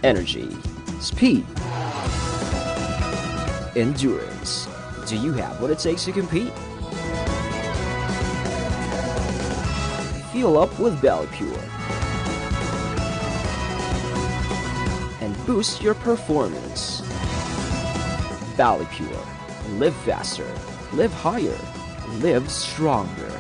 energy, speed, endurance. Do you have what it takes to compete? Fuel up with Belly Pure and boost your performance. Belly Pure. Live faster, live higher, live stronger.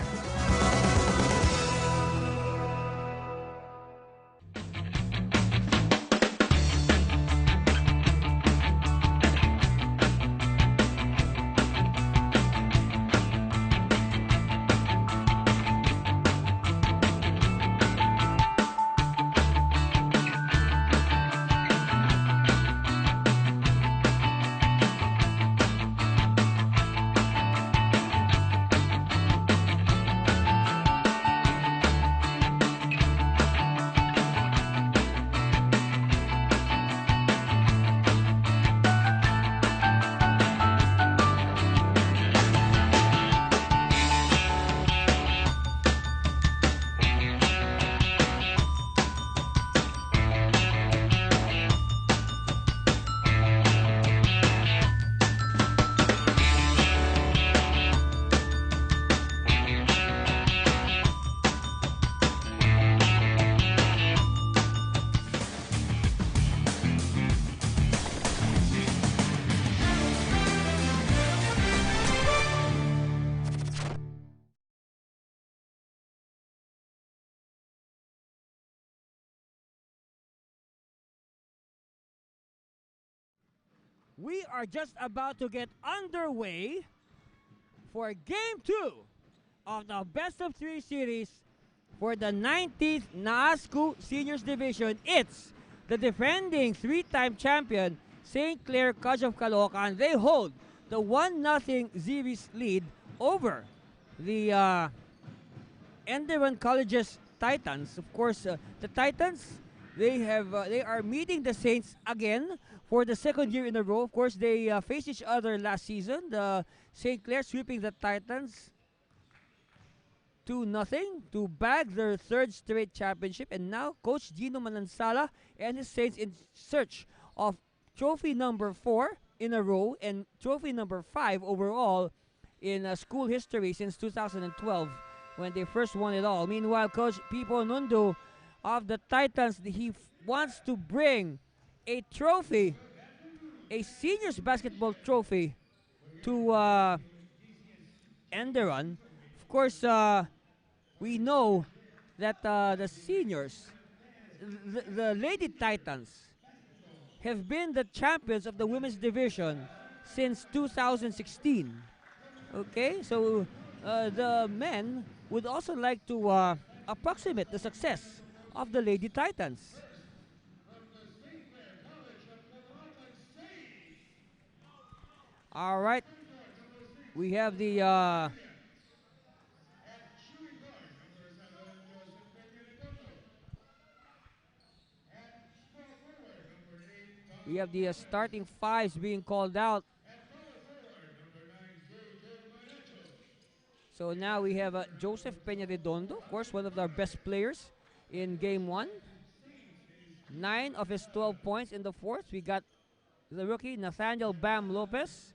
We are just about to get underway for Game 2 of the Best of 3 series for the 19th NASCU Seniors Division. It's the defending 3-time champion St. Clair College of Caloocan. They hold the 1-0 series lead over the ENDERUN College's Titans. Of course, the Titans, they are meeting the Saints again for the second year in a row. Of course, they faced each other last season. The St. Clair sweeping the Titans 2-0 to bag their third straight championship. And now, Coach Gino Manansala and his Saints in search of trophy number 4 in a row and trophy number 5 overall in school history since 2012 when they first won it all. Meanwhile, Coach Pipo Nundo of the Titans, he wants to bring a trophy, a seniors basketball trophy to ENDERUN. Of course, we know that the seniors, the Lady Titans, have been the champions of the women's division since 2016. Okay, so the men would also like to approximate the success of the Lady Titans. All right, we have the starting fives being called out. So now we have Joseph Peña Redondo, of course, one of our best players in Game 1. 9 of his 12 points in the fourth. We got the rookie Nathaniel Bam Lopez,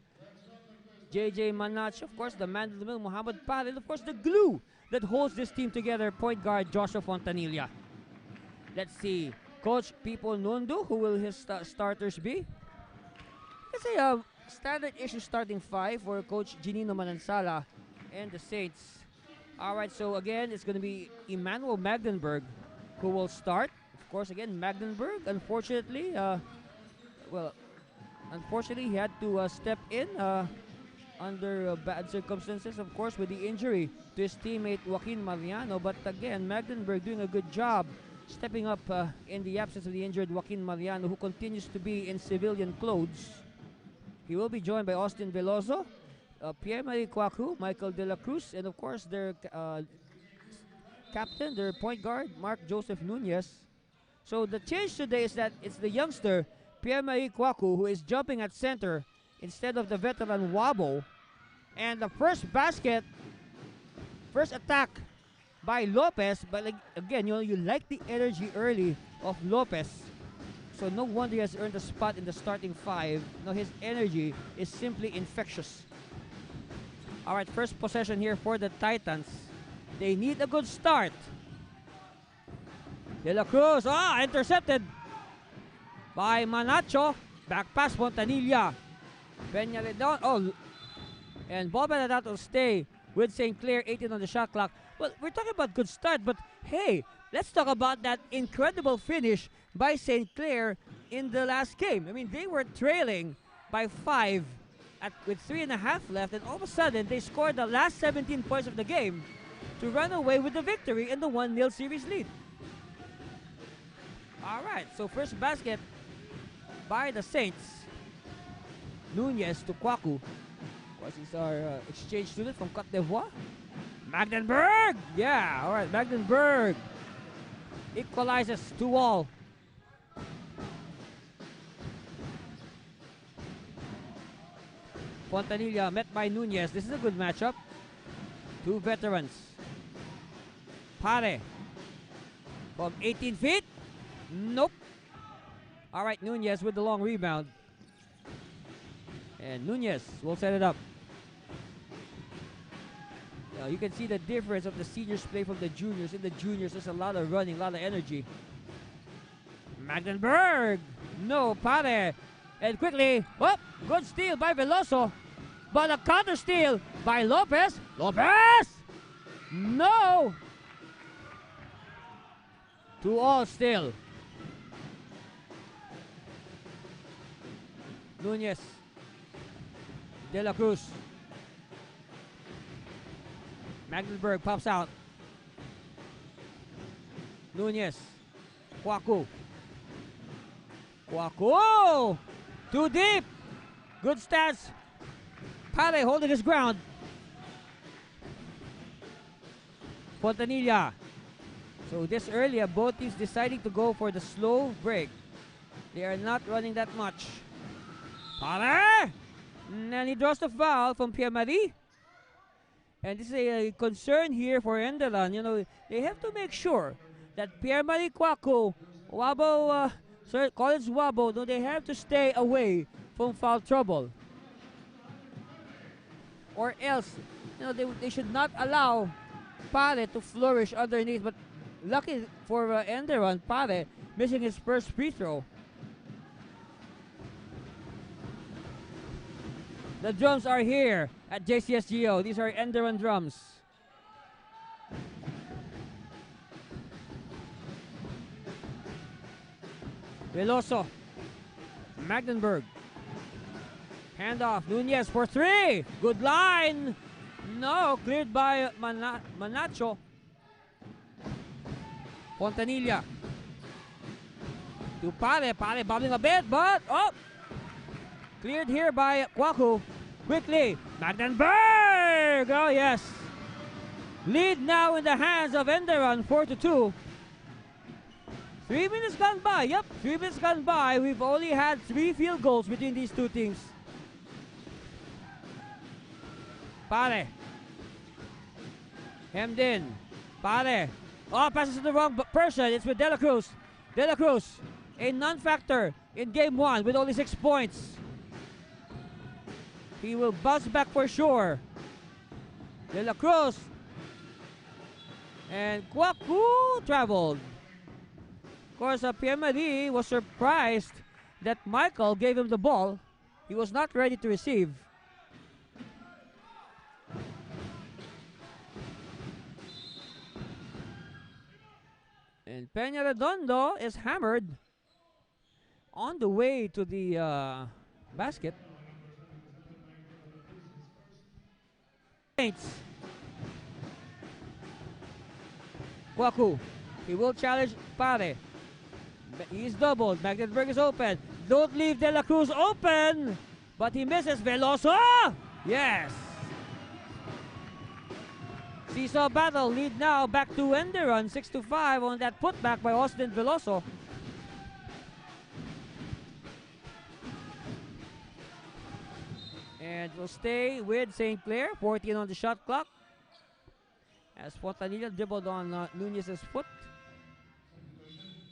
JJ Manach, of course, the man in the middle, Muhammad Pal, and of course the glue that holds this team together, point guard Joshua Fontanilla. Let's see, Coach Pipo Nundo, who will his starters be? Let's say a standard issue starting 5 for Coach Ginino Manansala and the Saints. All right, so again, it's going to be Emmanuel Magdenberg who will start. Of course, again, Magdenberg, unfortunately, unfortunately, he had to step in under bad circumstances, of course, with the injury to his teammate Joaquin Mariano. But again, Magdenberg doing a good job stepping up in the absence of the injured Joaquin Mariano, who continues to be in civilian clothes. He will be joined by Austin Veloso, Pierre-Marie Kwaku, Michael De La Cruz, and of course their captain, their point guard, Mark Joseph Nunez. So the change today is that it's the youngster, Pierre-Marie Kwaku, who is jumping at center instead of the veteran Wabo. And the first attack by Lopez, but like, again, you like the energy early of Lopez. so no wonder he has earned a spot in the starting five. Now his energy is simply infectious. All right, first possession here for the Titans. They need a good start. De La Cruz, intercepted by Manacho. Back pass, Fontanilla. Peña-Redondo, and Bob Benedetto will stay with St. Clair, 18 on the shot clock. Well, we're talking about good start, but hey, let's talk about that incredible finish by St. Clair in the last game. I mean, they were trailing by 5 with 3.5 left, and all of a sudden, they scored the last 17 points of the game to run away with the victory in the 1-0 series lead. All right, so first basket by the Saints. Nunez to Kwaku. Of course, he's our exchange student from Cote d'Ivoire. Magdenberg! Yeah, all right, Magdenberg equalizes 2-2. Fontanilla met by Nunez. This is a good matchup. Two veterans. Pare from 18 feet. Nope. All right, Nunez with the long rebound. And Nunez will set it up. You can see the difference of the seniors play from the juniors. In the juniors, there's a lot of running, a lot of energy. Magdenberg. No, Pare. And quickly, good steal by Veloso. But a counter steal by Lopez. Lopez! No! 2-2 still. Nunez. De La Cruz. Magdenberg pops out. Nunez. Kwaku. Kwaku! Too deep! Good stats. Pare holding his ground. Fontanilla. So this earlier, both teams deciding to go for the slow break. They are not running that much. Pare! And he draws the foul from Pierre-Marie. And this is a concern here for Enderun. You know, they have to make sure that Pierre-Marie Kwaku, Wabo, Collins Wabo, no, they have to stay away from foul trouble. Or else, you know, they should not allow Pare to flourish underneath. But lucky for Enderun, Pare missing his first free throw. The drums are here at JCSGO. These are Enderun drums. Veloso. Magdenberg. Handoff. Nunez for 3. Good line. No, cleared by Manacho. Fontanilla. To Pare. Pare bobbling a bit, but cleared here by Kwaku. Quickly, Magdenberg! Oh, yes. Lead now in the hands of Enderun, 4-2. 3 minutes gone by. Yep, 3 minutes gone by. We've only had 3 field goals between these two teams. Pare. Hemmed in. Pare. Passes to the wrong person. It's with De La Cruz. De La Cruz, a non-factor in game 1 with only 6 points. He will bounce back for sure. De La Cruz. And Kwaku traveled. Of course, Pierre-Marie was surprised that Michael gave him the ball. He was not ready to receive. And Peña-Redondo is hammered on the way to the basket. Kwaku. He will challenge Pare. He's doubled. Magdenberg is open. Don't leave De La Cruz open. But he misses. Veloso. Yes. Seesaw battle. Lead now back to Enderun. 6-5 on that putback by Austin Veloso. And we'll stay with St. Clair. 14 on the shot clock. As Fontanilla dribbled on Nunez's foot.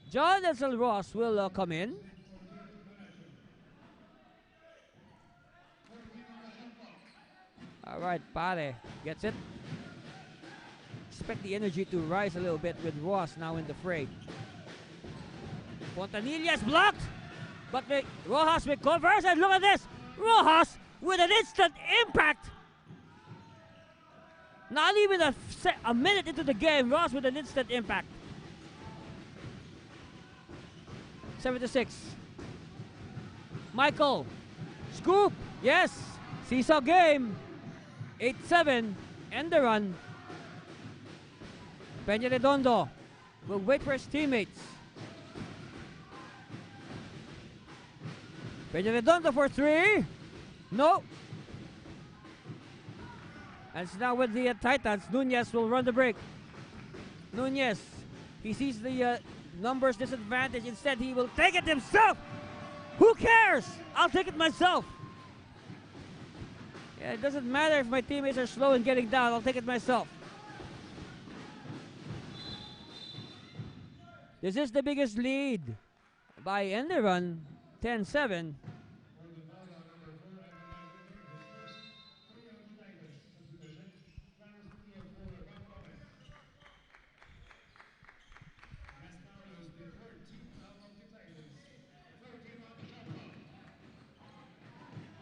John Edsel Ross will come in. All right, Pare gets it. Expect the energy to rise a little bit with Ross now in the fray. Fontanilla is blocked, but Rojas recovers, and look at this! Rojas with an instant impact! Not even a minute into the game, Ross with an instant impact. 76. Michael, scoop, yes, seesaw game. 8-7, end the run. Peña Redondo will wait for his teammates. Peña Redondo for 3. No. And it's now with the Titans. Nunez will run the break. Nunez, he sees the numbers disadvantage. Instead, he will take it himself. Who cares? I'll take it myself. Yeah, it doesn't matter if my teammates are slow in getting down. I'll take it myself. This is the biggest lead by ENDERUN, 10-7.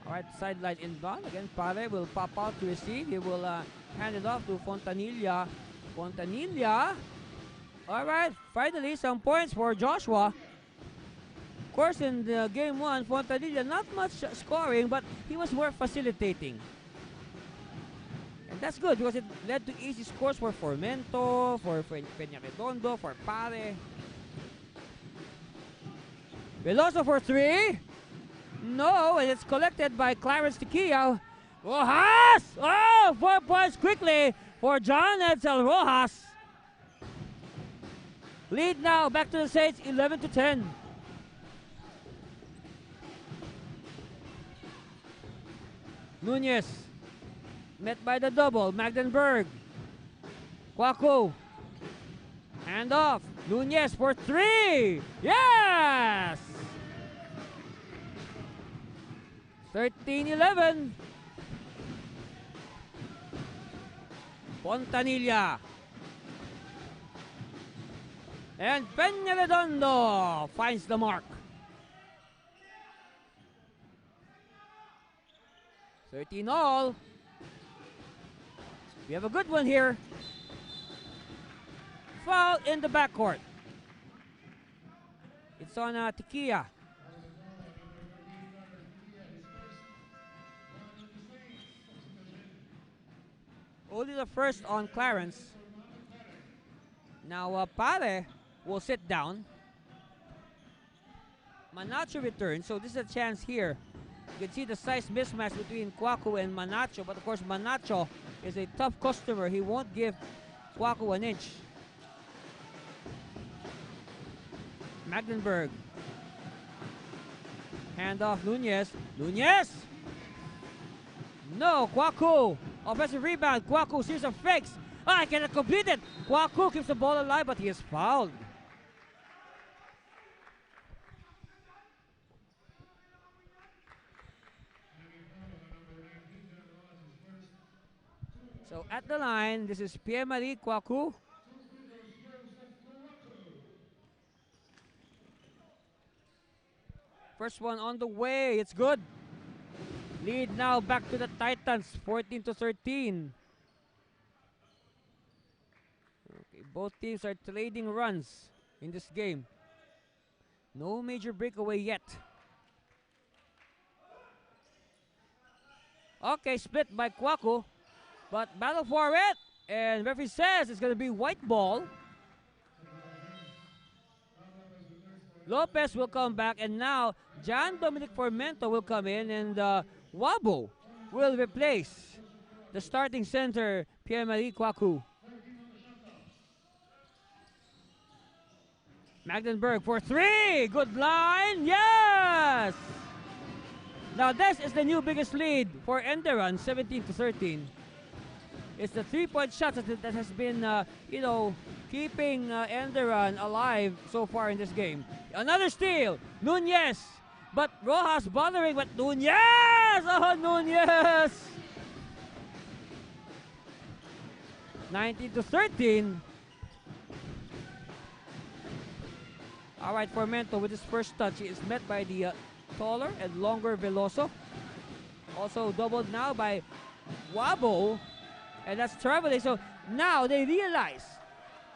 Alright, sideline inbound. Again, Pare will pop out to receive. He will hand it off to Fontanilla. Fontanilla. Alright, finally some points for Joshua. Of course, in the game 1, Fontanilla not much scoring, but he was more facilitating. And that's good because it led to easy scores for Formento, for Peña Redondo, for Pare. Veloso for 3. No, and it's collected by Clarence Tequia. Rojas! Oh, 4 points quickly for John Edsel Rojas. Lead now back to the Saints, 11-10. Nunez met by the double. Magdenberg. Kwaku. Hand off. Nunez for 3. Yes! 13-11. Fontanilla. And Peña Redondo finds the mark. 13 all. We have a good one here. Foul in the backcourt. It's on Tequia. Only the first on Clarence. Now Pare will sit down. Manacho returns, so this is a chance here. You can see the size mismatch between Kwaku and Manacho, but of course Manacho is a tough customer. He won't give Kwaku an inch. Magdenberg. Hand off Nunez. Nunez! No, Kwaku. Offensive rebound. Kwaku, series of fakes. I cannot complete it. Kwaku keeps the ball alive, but he is fouled. So at the line, this is Pierre-Marie Kwaku. First one on the way. It's good. Lead now back to the Titans, 14-13. Okay, both teams are trading runs in this game. No major breakaway yet. Okay, split by Kwaku, but battle for it. And referee says it's going to be white ball. Lopez will come back, and now John Dominic Formento will come in, and Wabo will replace the starting center, Pierre-Marie Kwaku. Magdenberg for 3. Good line. Yes! Now this is the new biggest lead for ENDERUN, 17-13. It's the 3-point shots that has been, keeping ENDERUN alive so far in this game. Another steal. Nunez. But Rojas bothering with Nunez. Oh, Nunez. 19-13. All right, Formento with his first touch. He is met by the taller and longer Veloso. Also doubled now by Wabo. And that's traveling. So now they realize,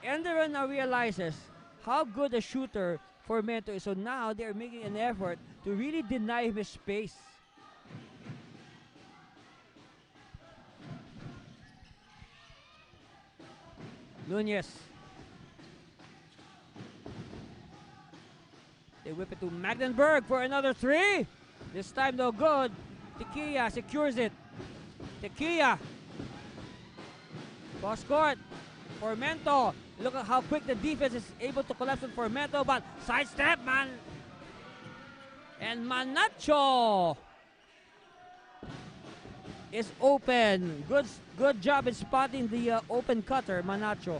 Enderun now realizes how good a shooter Formento is. So now they're making an effort to really deny him his space. Nunez. They whip it to Magdenburg for another three. This time no good. Tequila secures it. Tequila. Cross court. Formento. Look at how quick the defense is able to collapse on Formento, but sidestep, man. And Manacho is open. Good job in spotting the open cutter, Manacho.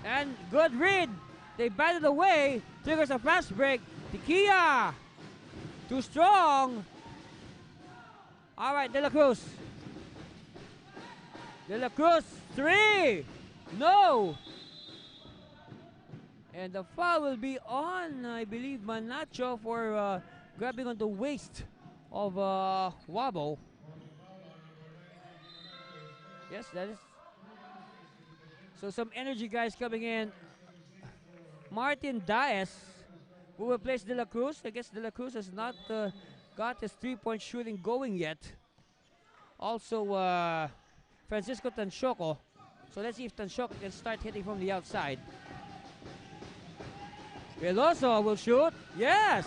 And good read. They batted away. Triggers a fast break. Tequila. Too strong. All right, De La Cruz. De La Cruz, three. No. And the foul will be on, I believe, Manacho for grabbing on the waist of Wabo. Yes, that is. So some energy guys coming in. Martin Diaz, who will place De La Cruz. I guess De La Cruz has not got his three-point shooting going yet. Also, Francisco Tanchoco. So let's see if Tanchoco can start hitting from the outside. Veloso will shoot. Yes!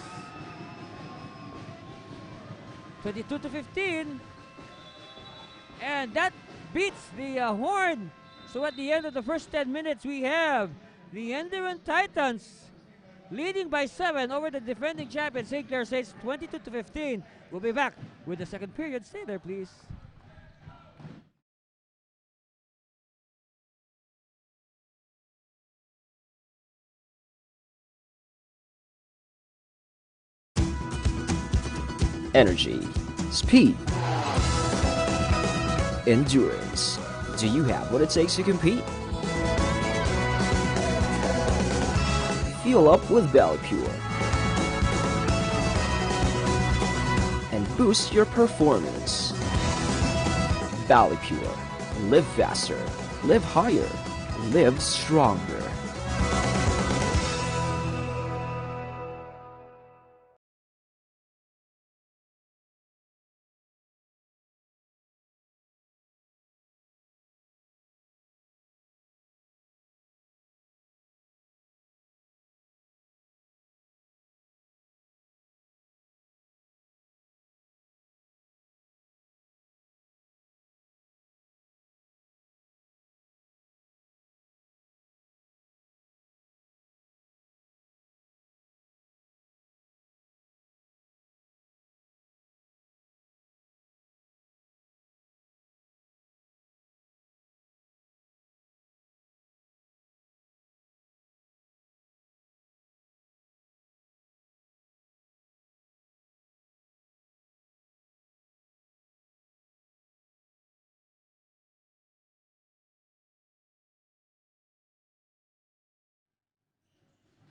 22-15. And that beats the horn. So at the end of the first 10 minutes, we have the Enderun Titans leading by 7 over the defending champion St. Clair Srs 22-15. We'll be back with the second period. Stay there, please. Energy, speed, endurance. Do you have what it takes to compete? Fuel up with BallyPure and boost your performance. BallyPure. Live faster, live higher, live stronger.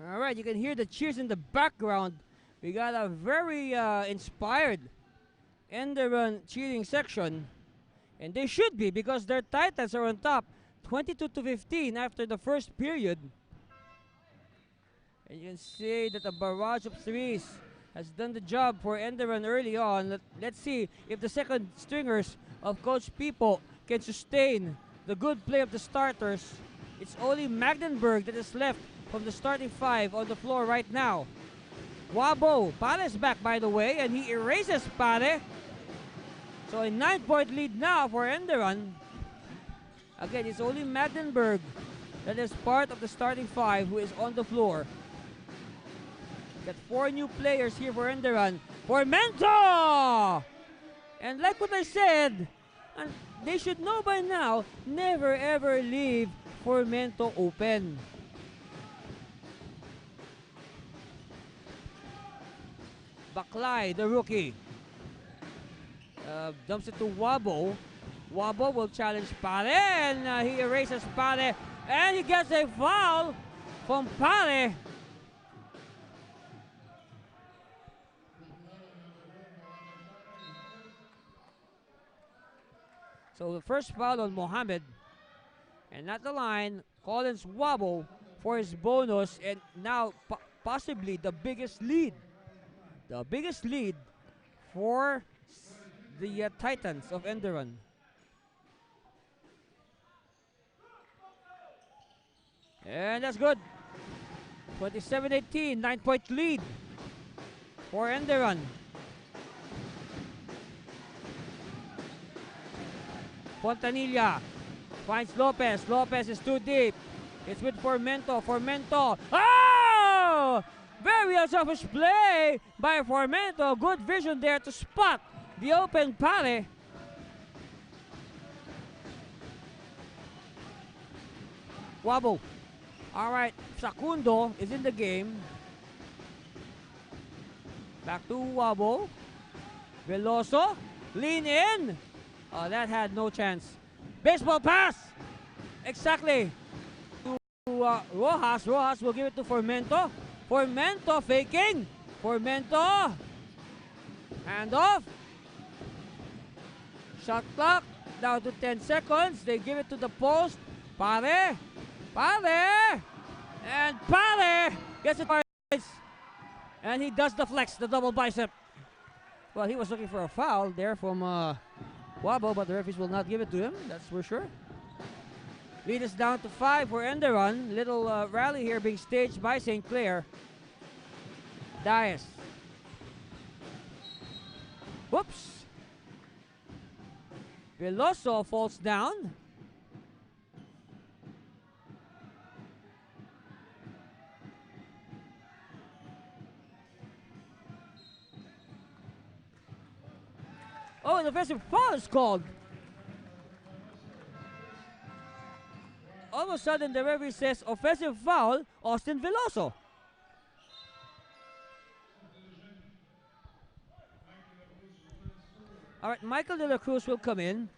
All right, you can hear the cheers in the background. We got a very inspired Enderun cheering section. And they should be because their Titans are on top 22-15 after the first period. And you can see that a barrage of threes has done the job for Enderun early on. Let's see if the second stringers of Coach Pipo can sustain the good play of the starters. It's only Magdenburg that is left from the starting five on the floor right now. Wabo, Pare's back by the way, and he erases Pare. So a 9-point lead now for Enderun. Again, it's only Magdenburg that is part of the starting five who is on the floor. Got 4 new players here for Enderun. Formento! And like what I said, and they should know by now, never ever leave Formento open. Baklay, the rookie, dumps it to Wabo. Wabo will challenge Pare, and he erases Pare, and he gets a foul from Pare. So the first foul on Mohammed, and at the line, Collins Wabo for his bonus, and now possibly the biggest lead. The biggest lead for the Titans of Enderun. And that's good. 27-18, 9-point lead for Enderun. Fontanilla finds Lopez. Lopez is too deep. It's with Formento. Formento. Oh! Very unselfish play by Formento. Good vision there to spot the open Pare. Wabo. All right, Facundo is in the game. Back to Wabo. Veloso. Lean in. Oh, that had no chance. Baseball pass. Exactly. To Rojas. Rojas will give it to Formento. Formento faking. Formento. Handoff. Shot clock. Down to 10 seconds. They give it to the post. Pare. Pare. And Pare gets it. And he does the flex, the double bicep. Well, he was looking for a foul there from Wabo, but the referees will not give it to him. That's for sure. Lead is down to 5 for Enderun. Little rally here being staged by St. Clair. Dias. Whoops. Veloso falls down. Oh, an offensive foul is called. All of a sudden, the referee says offensive foul, Austin Veloso. All right, Michael De La Cruz will come in.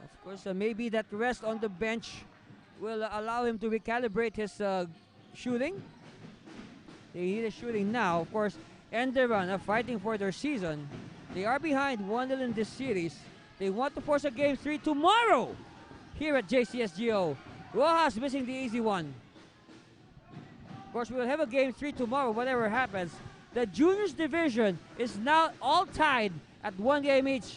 Of course, maybe that rest on the bench will allow him to recalibrate his shooting. They need a shooting now. Of course, Enderun are fighting for their season. They are behind 1-0 in this series. They want to force a game 3 tomorrow here at JCSGO. Rojas missing the easy one. Of course, we will have a game 3 tomorrow, whatever happens. The juniors division is now all tied at 1 game each.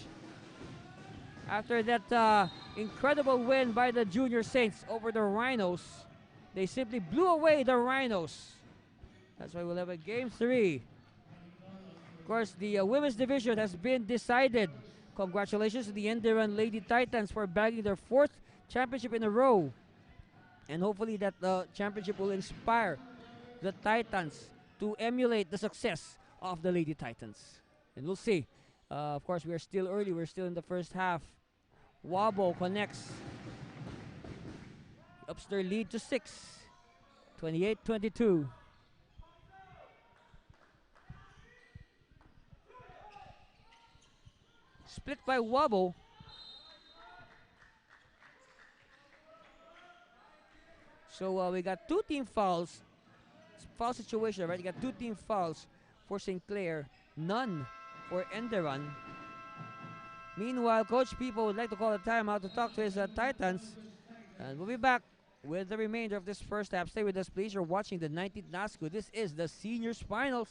After that incredible win by the Junior Saints over the Rhinos, they simply blew away the Rhinos. That's why we'll have a game 3. Of course, the women's division has been decided. Congratulations to the Enderun Lady Titans for bagging their 4th championship in a row. And hopefully that championship will inspire the Titans to emulate the success of the Lady Titans. And we'll see. Of course, we are still early. We're still in the first half. Wabo connects. Ups their lead to 6. 28-22. Split by Wabo. So we got 2 team fouls. Foul situation, right? You got 2 team fouls for St. Clair. None for Enderun. Meanwhile, Coach People would like to call a timeout to talk to his Titans. And we'll be back with the remainder of this first half. Stay with us, please. You're watching the 19th NASCO. This is the Seniors Finals.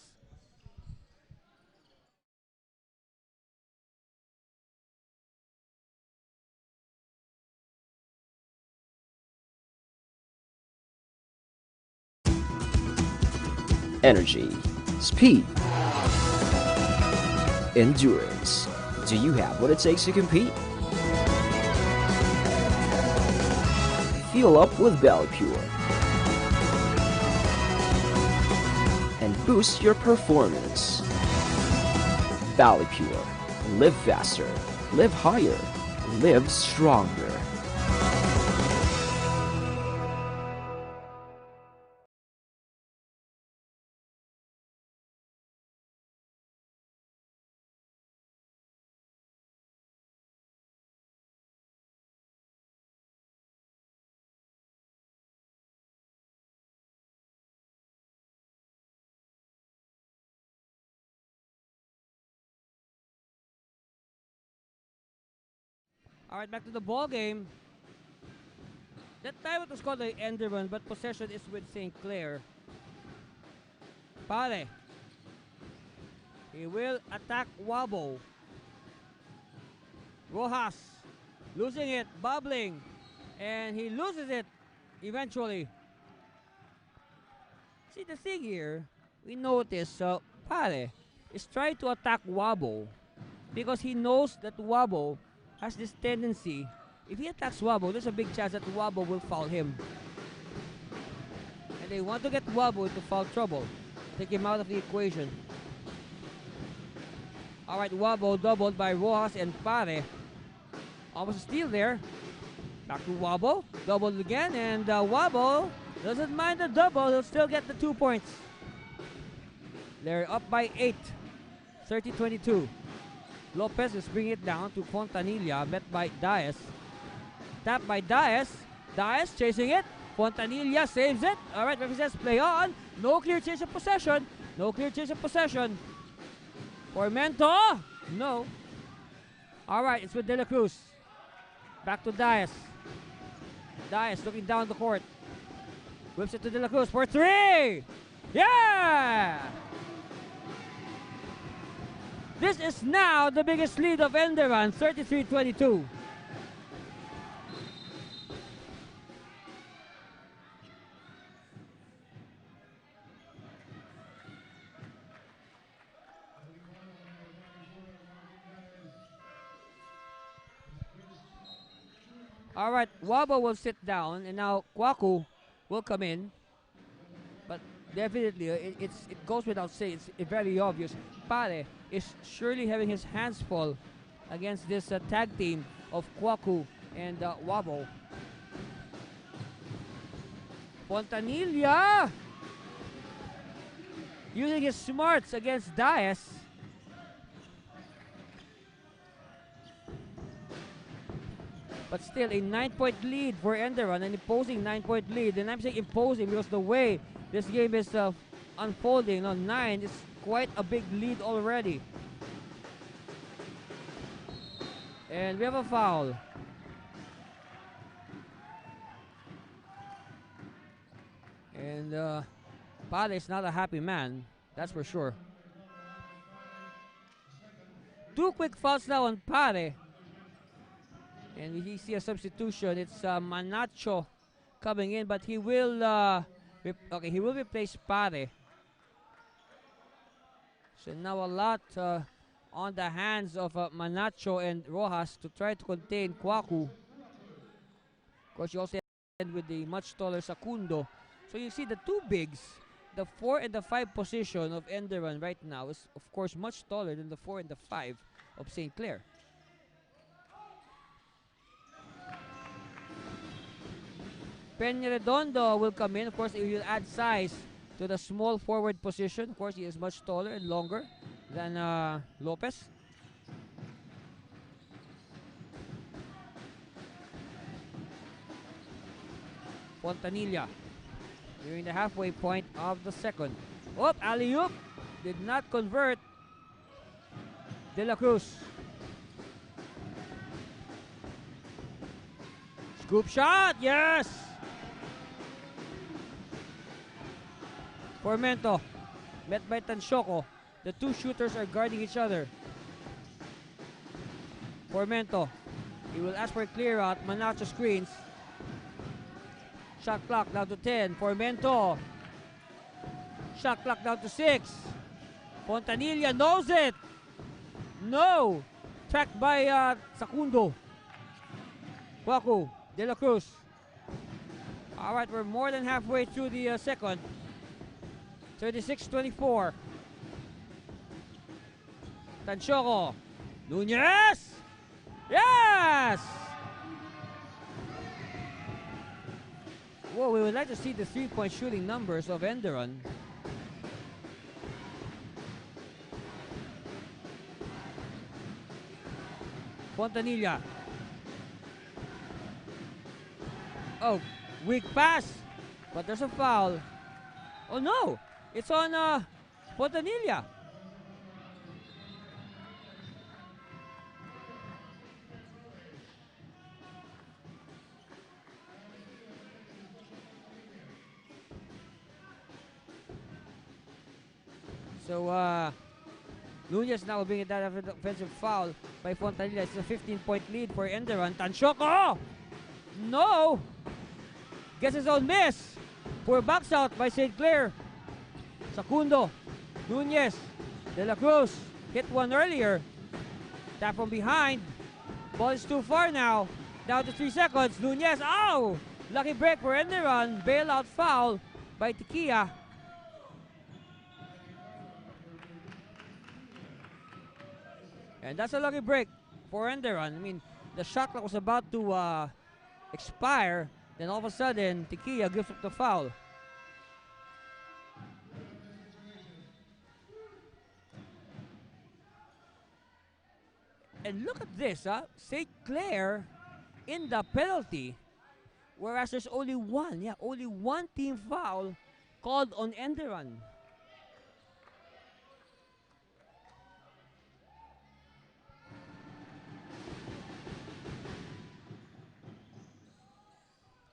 Energy, speed, endurance. Do you have what it takes to compete? Fuel up with Valley Pure and boost your performance. Valley Pure. Live faster, live higher, live stronger. All right, back to the ball game. That time it was called the ENDERUN, but possession is with St. Clair. Pare. He will attack Wabo. Rojas losing it, bubbling, and he loses it eventually. See, the thing here, we notice Pare is trying to attack Wabo because he knows that Wabo has this tendency. If he attacks Wabo, there's a big chance that Wabo will foul him. And they want to get Wabo into foul trouble. Take him out of the equation. Alright, Wabo doubled by Rojas and Pare. Almost a steal there. Back to Wabo. Doubled again. And Wabo doesn't mind the double. He'll still get the 2 points. They're up by 8. 30-22. Lopez is bringing it down to Fontanilla. Met by Diaz. Tapped by Diaz. Diaz chasing it. Fontanilla saves it. Alright, represents play on. No clear change of possession. No clear change of possession. Formento. No. Alright, it's with De La Cruz. Back to Diaz. Diaz looking down the court. Whips it to De La Cruz for 3. Yeah! This is now the biggest lead of ENDERUN, 33-22. All right, Wabo will sit down, and now Kwaku will come in. But definitely, it goes without saying, it's very obvious. Pare is surely having his hands full against this tag team of Kwaku and Wabo. Fontanilla using his smarts against Diaz. But still, a 9-point lead for ENDERUN, an imposing 9-point lead. And I'm saying imposing because the way this game is unfolding on 9 is quite a big lead already. And we have a foul. And Pare is not a happy man, that's for sure. 2 quick fouls now on Pare. And we see a substitution. It's Manacho coming in, but he will he will replace Pare. So now a lot on the hands of Manacho and Rojas to try to contain Kwaku. Of course, you also end with the much taller Sacundo. So you see the 2 bigs, the 4 and the 5 position of ENDERUN right now is of course much taller than the 4 and the 5 of St. Clair. Peñaredondo will come in. Of course, he will add size to the small forward position. Of course, he is much taller and longer than Lopez. Fontanilla nearing the halfway point of the second. Oh, alley-oop. Did not convert. De La Cruz. Scoop shot. Yes! Formento, met by Tanchoco. The 2 shooters are guarding each other. Formento, he will ask for a clear out. Manacho screens. Shot clock down to 10. Formento. Shot clock down to 6. Fontanilla knows it. No. Tracked by Sacundo. Kwaku, De La Cruz. All right, we're more than halfway through the second. 36-24. Tanchoco. Nunez. Yes! Whoa, we would like to see the 3-point shooting numbers of ENDERUN. Fontanilla. Oh, weak pass. But there's a foul. Oh no! It's on Fontanilla. So, Nunez now bringing that offensive foul by Fontanilla. It's a 15-point lead for Enderun. Tansyoko! No! Gets his own miss. Poor box out by St. Clair. Sacundo. Nunez. De La Cruz. Hit one earlier. Tap from behind. Ball is too far now. Down to 3 seconds. Nunez. Ow! Lucky break for Enderun. Bailout foul by Tequila. And that's a lucky break for Enderun. I mean, the shot clock was about to expire. Then all of a sudden, Tequila gives up the foul. And look at this, St. Clair in the penalty, whereas there's only one team foul called on Enderun.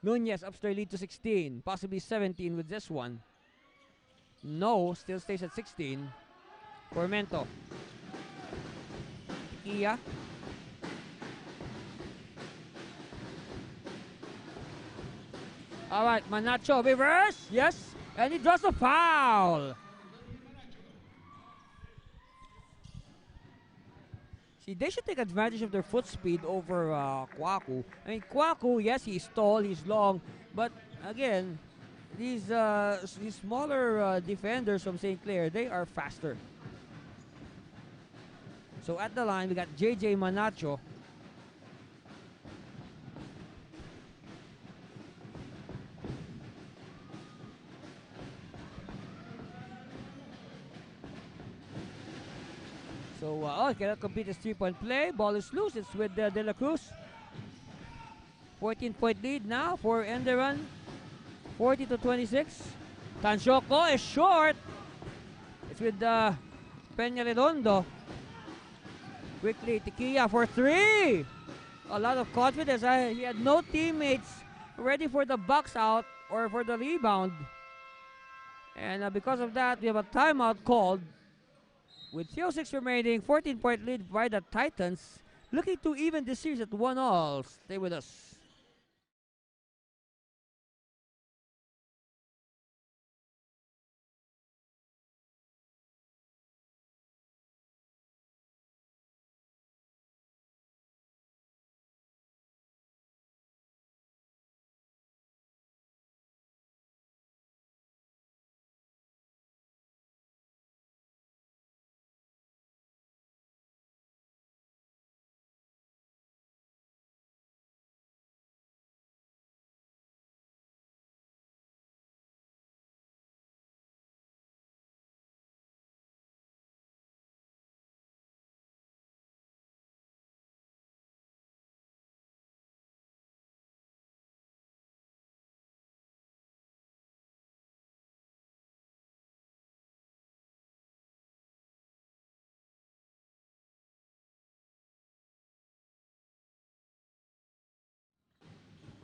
Nunez ups their lead to 16, possibly 17 with this one. No, still stays at 16. Formento. Tequila. All right, Manacho reverse. Yes, and he draws a foul. See, they should take advantage of their foot speed over Kwaku. I mean, Kwaku, yes, he's tall, he's long, but again, these smaller defenders from St. Clair, they are faster. So at the line, we got JJ Manacho. So, cannot complete his 3-point play. Ball is loose. It's with De La Cruz. 14-point lead now for Enderun. 40-26. Tansyoko is short. It's with Peña Redondo. Quickly, Tequila for 3. A lot of confidence. He had no teammates ready for the box out or for the rebound. And because of that, we have a timeout called. With 3:06 remaining, 14-point lead by the Titans. Looking to even this series at 1-all. Stay with us.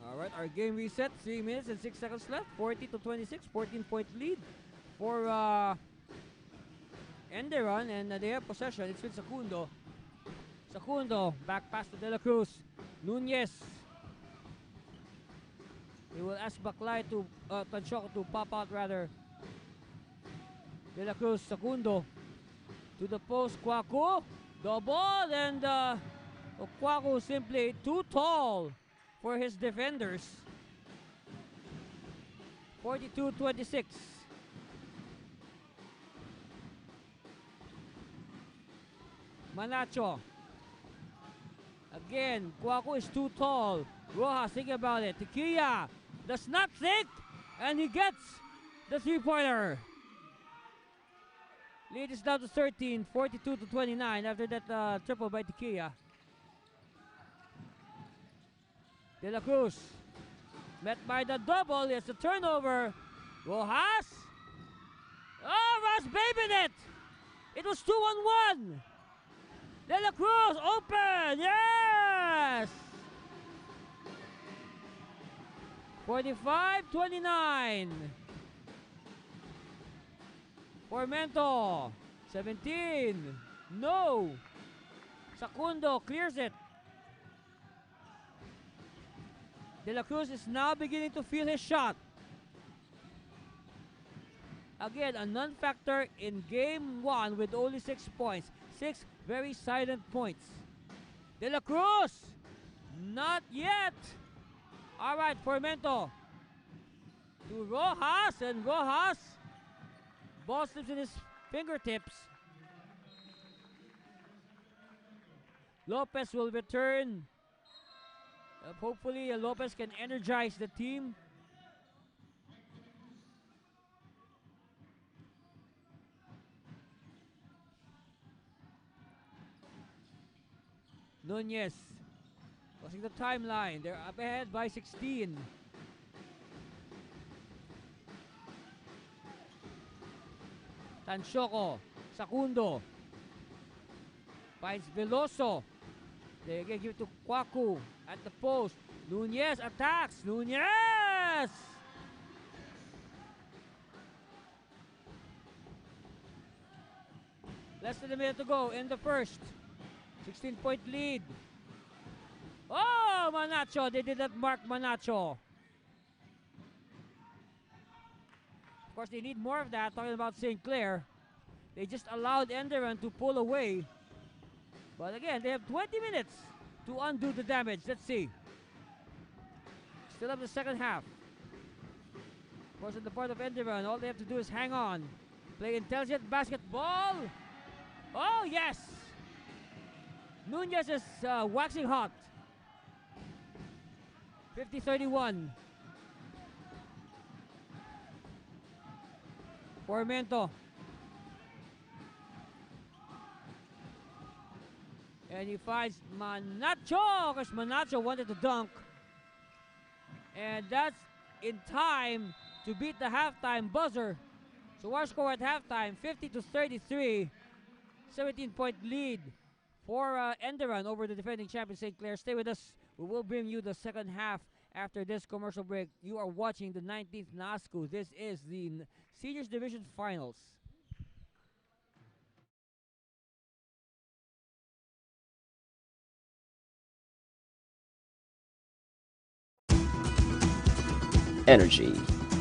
Alright, our game reset. 3 minutes and 6 seconds left. 40-26. 14-point lead for Enderun. And they have possession. It's with Sacundo. Sacundo. Back pass to De La Cruz. Nunez. He will ask Baklay to Tansyoko to pop out rather. De La Cruz. Sacundo. To the post. Kwaku. Double. And Kwaku simply too tall for his defenders. 42-26. Manacho. Again, Kwaku is too tall. Rojas thinking about it. Tequila does not think, and he gets the 3-pointer. Lead is down to 13, 42-29 after that triple by Tequila. De La Cruz. Met by the double. It's a turnover. Rojas. Oh, Ross babing it. It was 2-on-1. De La Cruz open. Yes. 45-29. Formento. 17. No. Sacundo clears it. De la Cruz is now beginning to feel his shot. Again, a non-factor in game 1 with only 6 points. 6 very silent points. De la Cruz! Not yet! Alright, Formento. To Rojas, and Rojas. Ball slips in his fingertips. Lopez will return. Hopefully, Lopez can energize the team. Nunez crossing the timeline. They're up ahead by 16. Tanchoco, Sacundo. Finds Veloso. They again give it to Kwaku at the post. Nunez attacks. Nunez! Less than a minute to go in the first. 16-point lead. Oh, Manacho. They did not mark Manacho. Of course, they need more of that. Talking about St. Clair. They just allowed Enderun to pull away. But again, they have 20 minutes to undo the damage. Let's see. Still have the second half. Of course, on the part of Enderun, all they have to do is hang on. Play intelligent basketball. Oh, yes. Nunez is waxing hot. 50-31. Formento. And he finds Manacho, because Manacho wanted to dunk. And that's in time to beat the halftime buzzer. So our score at halftime, 50-33. 17-point lead for Enderun over the defending champion St. Clair. Stay with us. We will bring you the second half after this commercial break. You are watching the 19th NASCU. This is the Seniors Division Finals. Energy,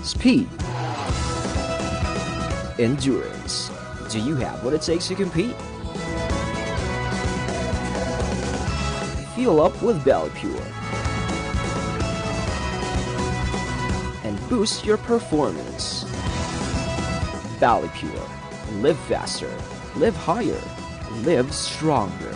speed, endurance. Do you have what it takes to compete? Fuel up with Belly Pure and boost your performance. Belly Pure. Live faster, live higher, live stronger.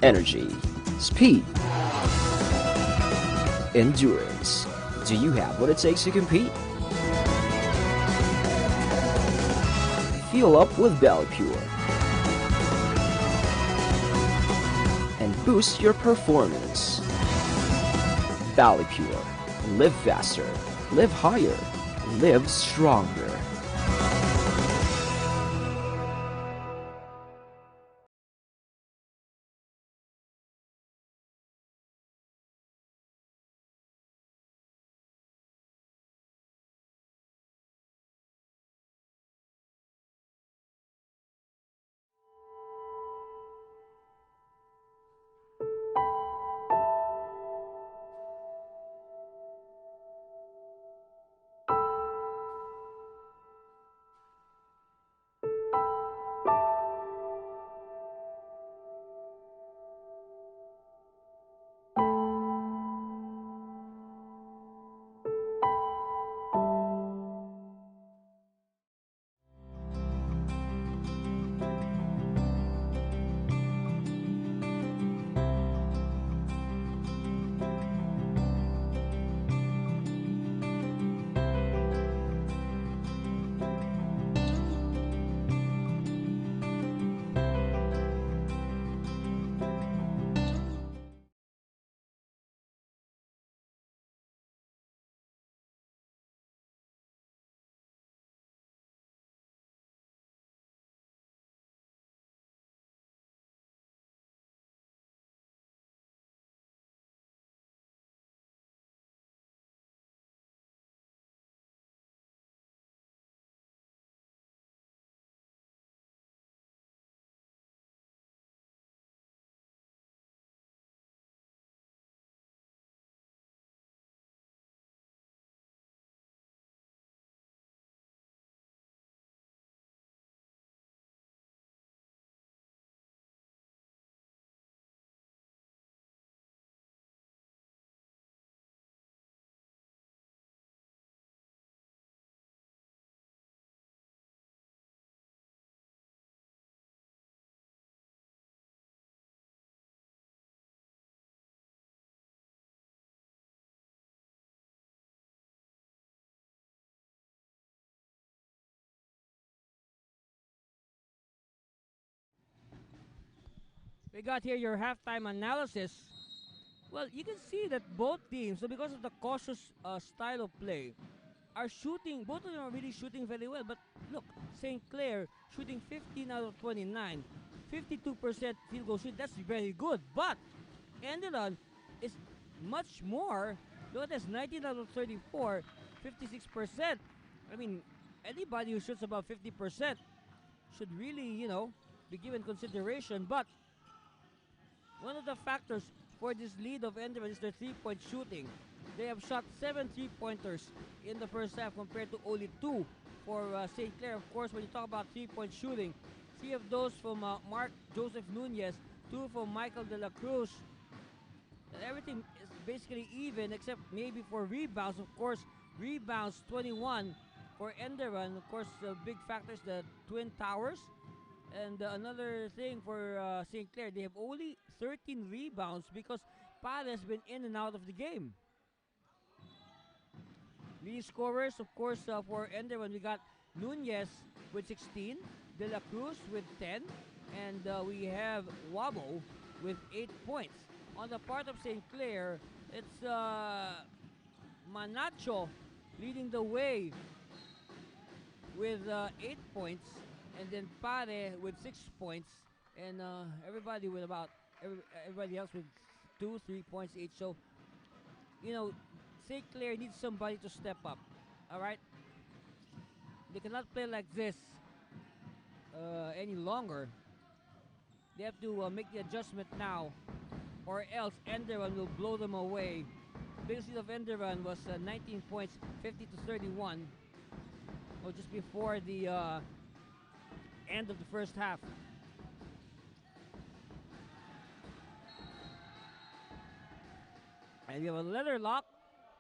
energy, speed, endurance. Do you have what it takes to compete? Fuel up with Pure and boost your performance. Pure. Live faster, live higher, live stronger. We got here your halftime analysis. Well, you can see that both teams, so because of the cautious style of play, are shooting. Both of them are really shooting very well. But look, St. Clair shooting 15 out of 29, 52% field goal shoot. That's very good. But Enderun is much more. Look at this, 19 out of 34, 56%. I mean, anybody who shoots about 50% should really, be given consideration. But one of the factors for this lead of Enderun is their three-point shooting. They have shot 7 three-pointers in the first half compared to only 2 for St. Clair. Of course, when you talk about three-point shooting, 3 of those from Mark Joseph Nunez, 2 from Michael De La Cruz. And everything is basically even except maybe for rebounds. Of course, rebounds 21 for Enderun. Of course, the big factor is the Twin Towers. And another thing for St. Clair, they have only 13 rebounds because Pal has been in and out of the game. Leading scorers, of course, for Enderun, we got Nunez with 16, De La Cruz with 10, and we have Wabo with 8 points. On the part of St. Clair, it's Manacho leading the way with 8 points, and then Pare with 6 points, and everybody with everybody else with 2-3 points each. So, St. Clair needs somebody to step up. All right, they cannot play like this any longer. They have to make the adjustment now, or else Enderun will blow them away. Biggest lead of Enderun was 19 points, 50-31, or just before the end of the first half. And we have a leather lock.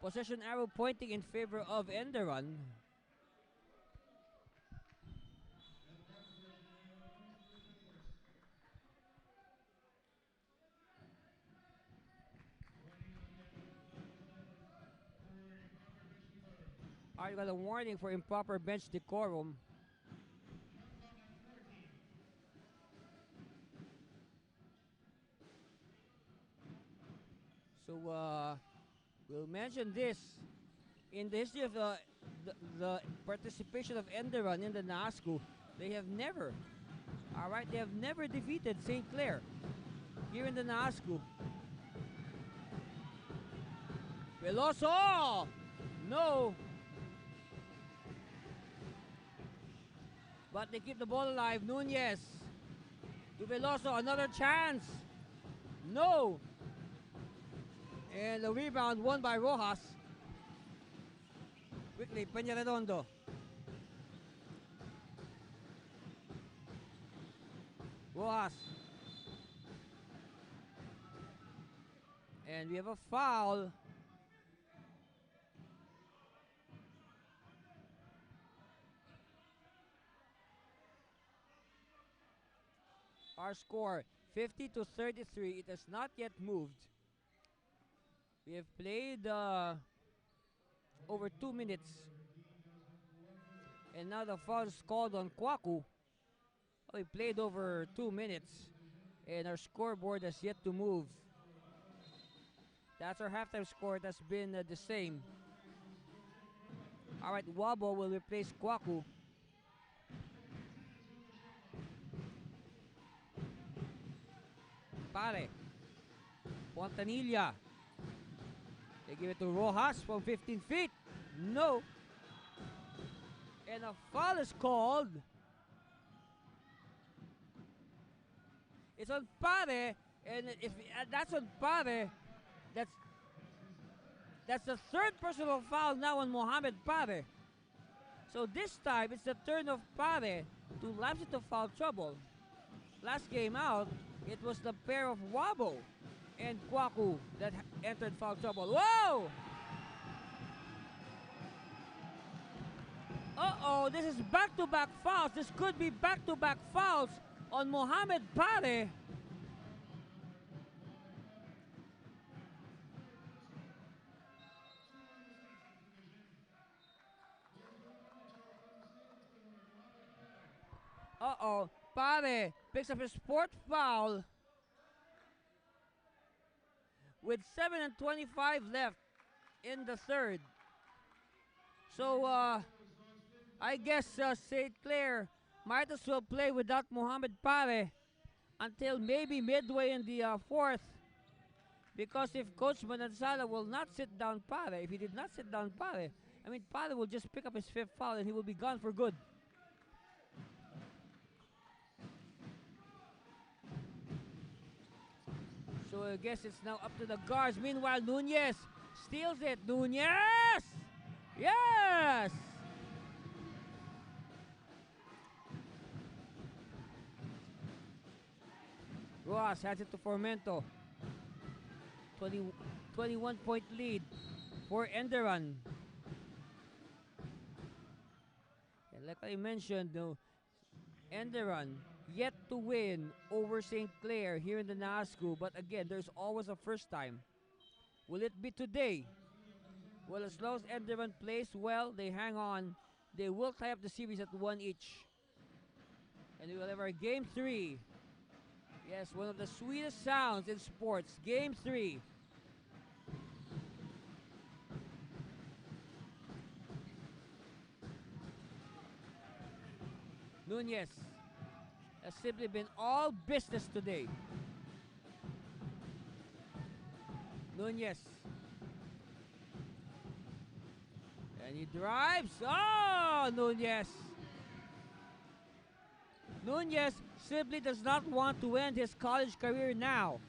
Possession arrow pointing in favor of Enderun. Alright, got a warning for improper bench decorum. So we'll mention this. In the history of the participation of ENDERUN in the NASCU, they have never, they have never defeated St. Clair here in the NASCU. Veloso! No! But they keep the ball alive. Nunez to Veloso, another chance. No! And the rebound won by Rojas. Quickly, Peñaredondo. Rojas. And we have a foul. Our score, 50-33. It has not yet moved. We have played over 2 minutes. And now the foul is called on Kwaku. We played over 2 minutes. And our scoreboard has yet to move. That's our halftime score. It has been the same. Alright, Wabo will replace Kwaku. Pare. Fontanilla. They give it to Rojas from 15 feet. No. And a foul is called. It's on Pare. And if that's on Pare, that's the third personal foul now on Mohamed Pare. So this time, it's the turn of Pare to lapse into foul trouble. Last game out, it was the pair of Wabo and Kwaku that entered foul trouble. Whoa! Uh-oh, this is back-to-back fouls. This could be back-to-back fouls on Mohamed Pare. Uh-oh, Pare picks up his fourth foul with 7:25 left in the third. So, I guess St. Clair might as well play without Mohamed Pare until maybe midway in the fourth. Because if Coach Manansala will not sit down Pare, if he did not sit down Pare, I mean, Pare will just pick up his fifth foul and he will be gone for good. So I guess it's now up to the guards. Meanwhile, Nunez steals it. Nunez! Yes! Rojas has it to Formento. 21-point lead for ENDERUN. And like I mentioned, ENDERUN yet to win over St. Clair here in the NASCU. But again, there's always a first time. Will it be today? Well, as long as ENDERUN plays well, they hang on. They will tie up the series at 1 each. And we will have our Game 3. Yes, one of the sweetest sounds in sports. Game 3. Nunez has simply been all business today. Nunez. And he drives. Oh, Nunez. Nunez simply does not want to end his college career now.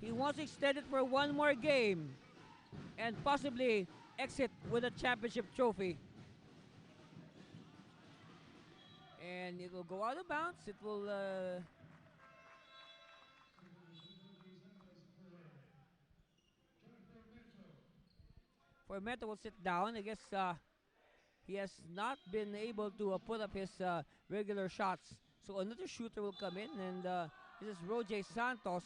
He wants to extend it for one more game and possibly exit with a championship trophy. And it will go out of bounds. It will Formento will sit down. I guess he has not been able to put up his regular shots. So another shooter will come in, and this is Roger Santos,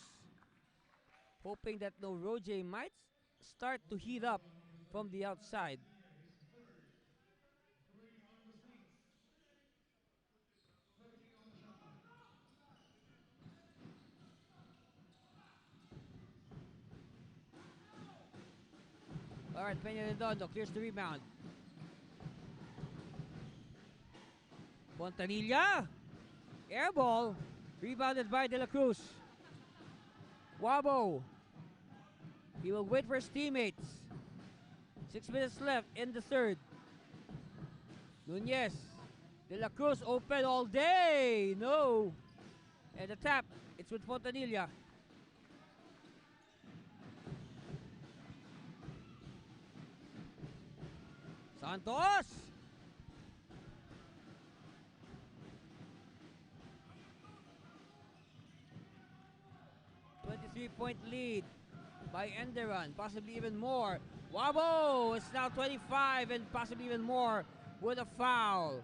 hoping that Roger might start to heat up from the outside. Alright, Peña de Dondo clears the rebound. Fontanilla. Air ball. Rebounded by De La Cruz. Wabo. He will wait for his teammates. 6 minutes left in the third. Nunez. De La Cruz open all day. No. And the tap. It's with Fontanilla. Santos. 23-point lead by Enderun, possibly even more. Wabo, it's now 25 and possibly even more with a foul.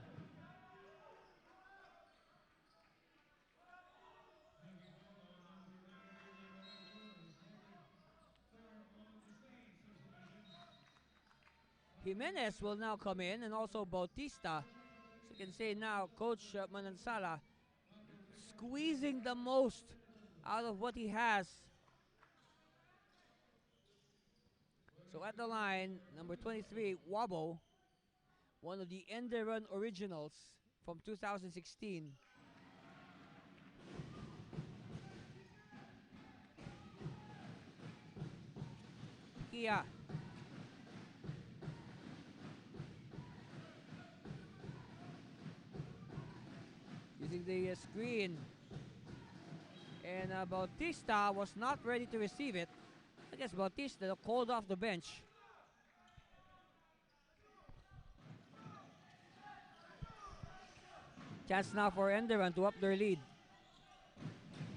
Jimenez will now come in, and also Bautista. So you can say now Coach Manansala squeezing the most out of what he has. So at the line, number 23, Wabo, one of the Enderun originals from 2016. Kia. Using the screen. And Bautista was not ready to receive it. I guess Bautista called off the bench. Chance now for Enderun to up their lead.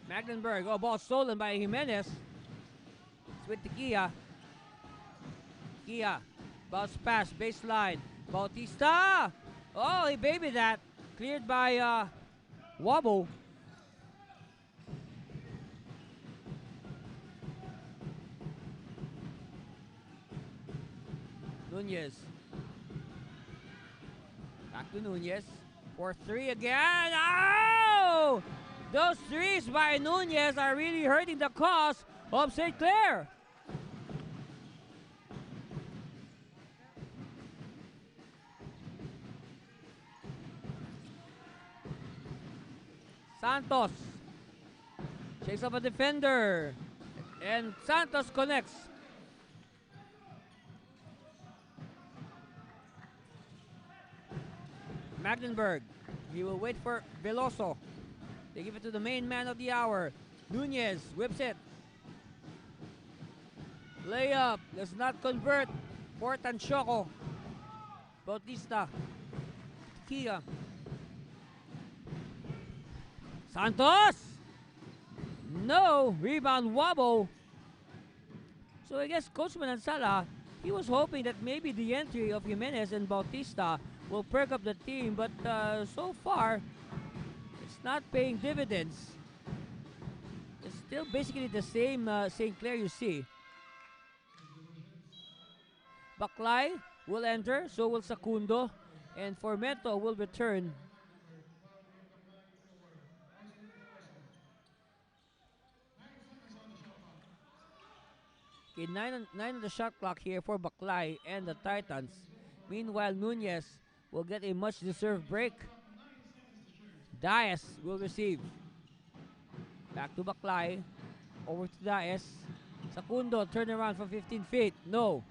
Magdenberg, oh, ball stolen by Jimenez. It's with the Kia. Kia, bounce pass, baseline. Bautista! Oh, he babied that. Cleared by Wabo. Nunez. Back to Nunez. For three again. Oh! Those threes by Nunez are really hurting the cause of St. Clair. Santos. Chase up a defender. And Santos connects. Magdenberg. He will wait for Veloso. They give it to the main man of the hour. Nunez whips it. Layup. Does not convert for Tanchoco. Bautista. Kia. Santos. No. Rebound Wabo. So I guess Coach Manansala, he was hoping that maybe the entry of Jimenez and Bautista will perk up the team, but so far, it's not paying dividends. It's still basically the same St. Clair you see. Baklay will enter, so will Sacundo, and Formento will return. Okay, 9 on the shot clock here for Baklay and the Titans. Meanwhile, Nunez will get a much-deserved break. Diaz will receive. Back to Baklay. Over to Diaz. Sacundo, turn around from 15 feet. No.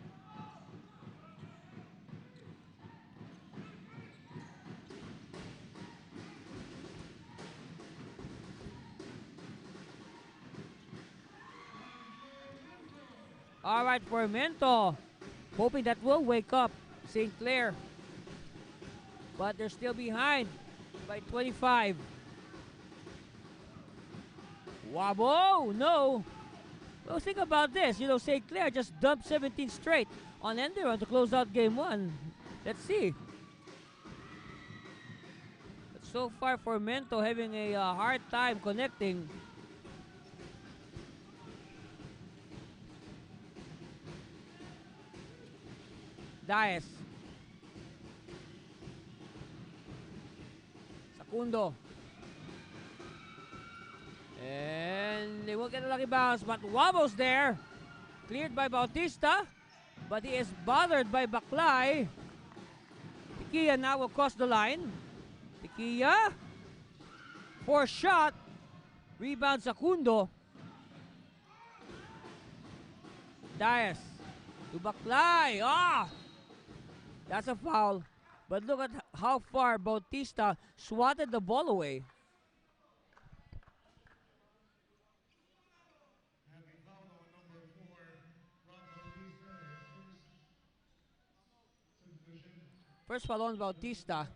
All right, Formento. Hoping that will wake up St. Clair. But they're still behind by 25. Wabo, no. Well, think about this. You know, St. Clair just dumped 17 straight on Enderun to close out game one. Let's see. But so far, Formento having a hard time connecting. Diaz. Sacundo. And they will get a lucky bounce, but Wabo's there. Cleared by Bautista. But he is bothered by Baklay. Tikia now will cross the line. Tikia. 4 shot. Rebound Sakundo. Dias to Baklay. That's a foul. But look at how far Bautista swatted the ball away. First foul on Bautista.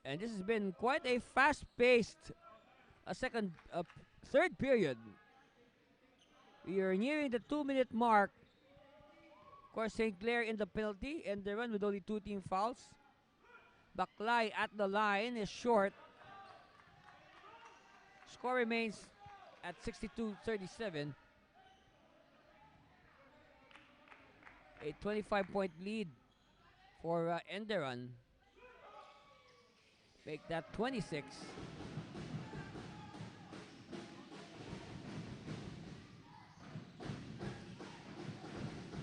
And this has been quite a fast-paced third period. We are nearing the 2-minute mark. Of course, St. Clair in the penalty, and they run with only 2 team fouls. Baklay at the line is short. Score remains at 62-37. A 25-point lead for ENDERUN. Make that 26.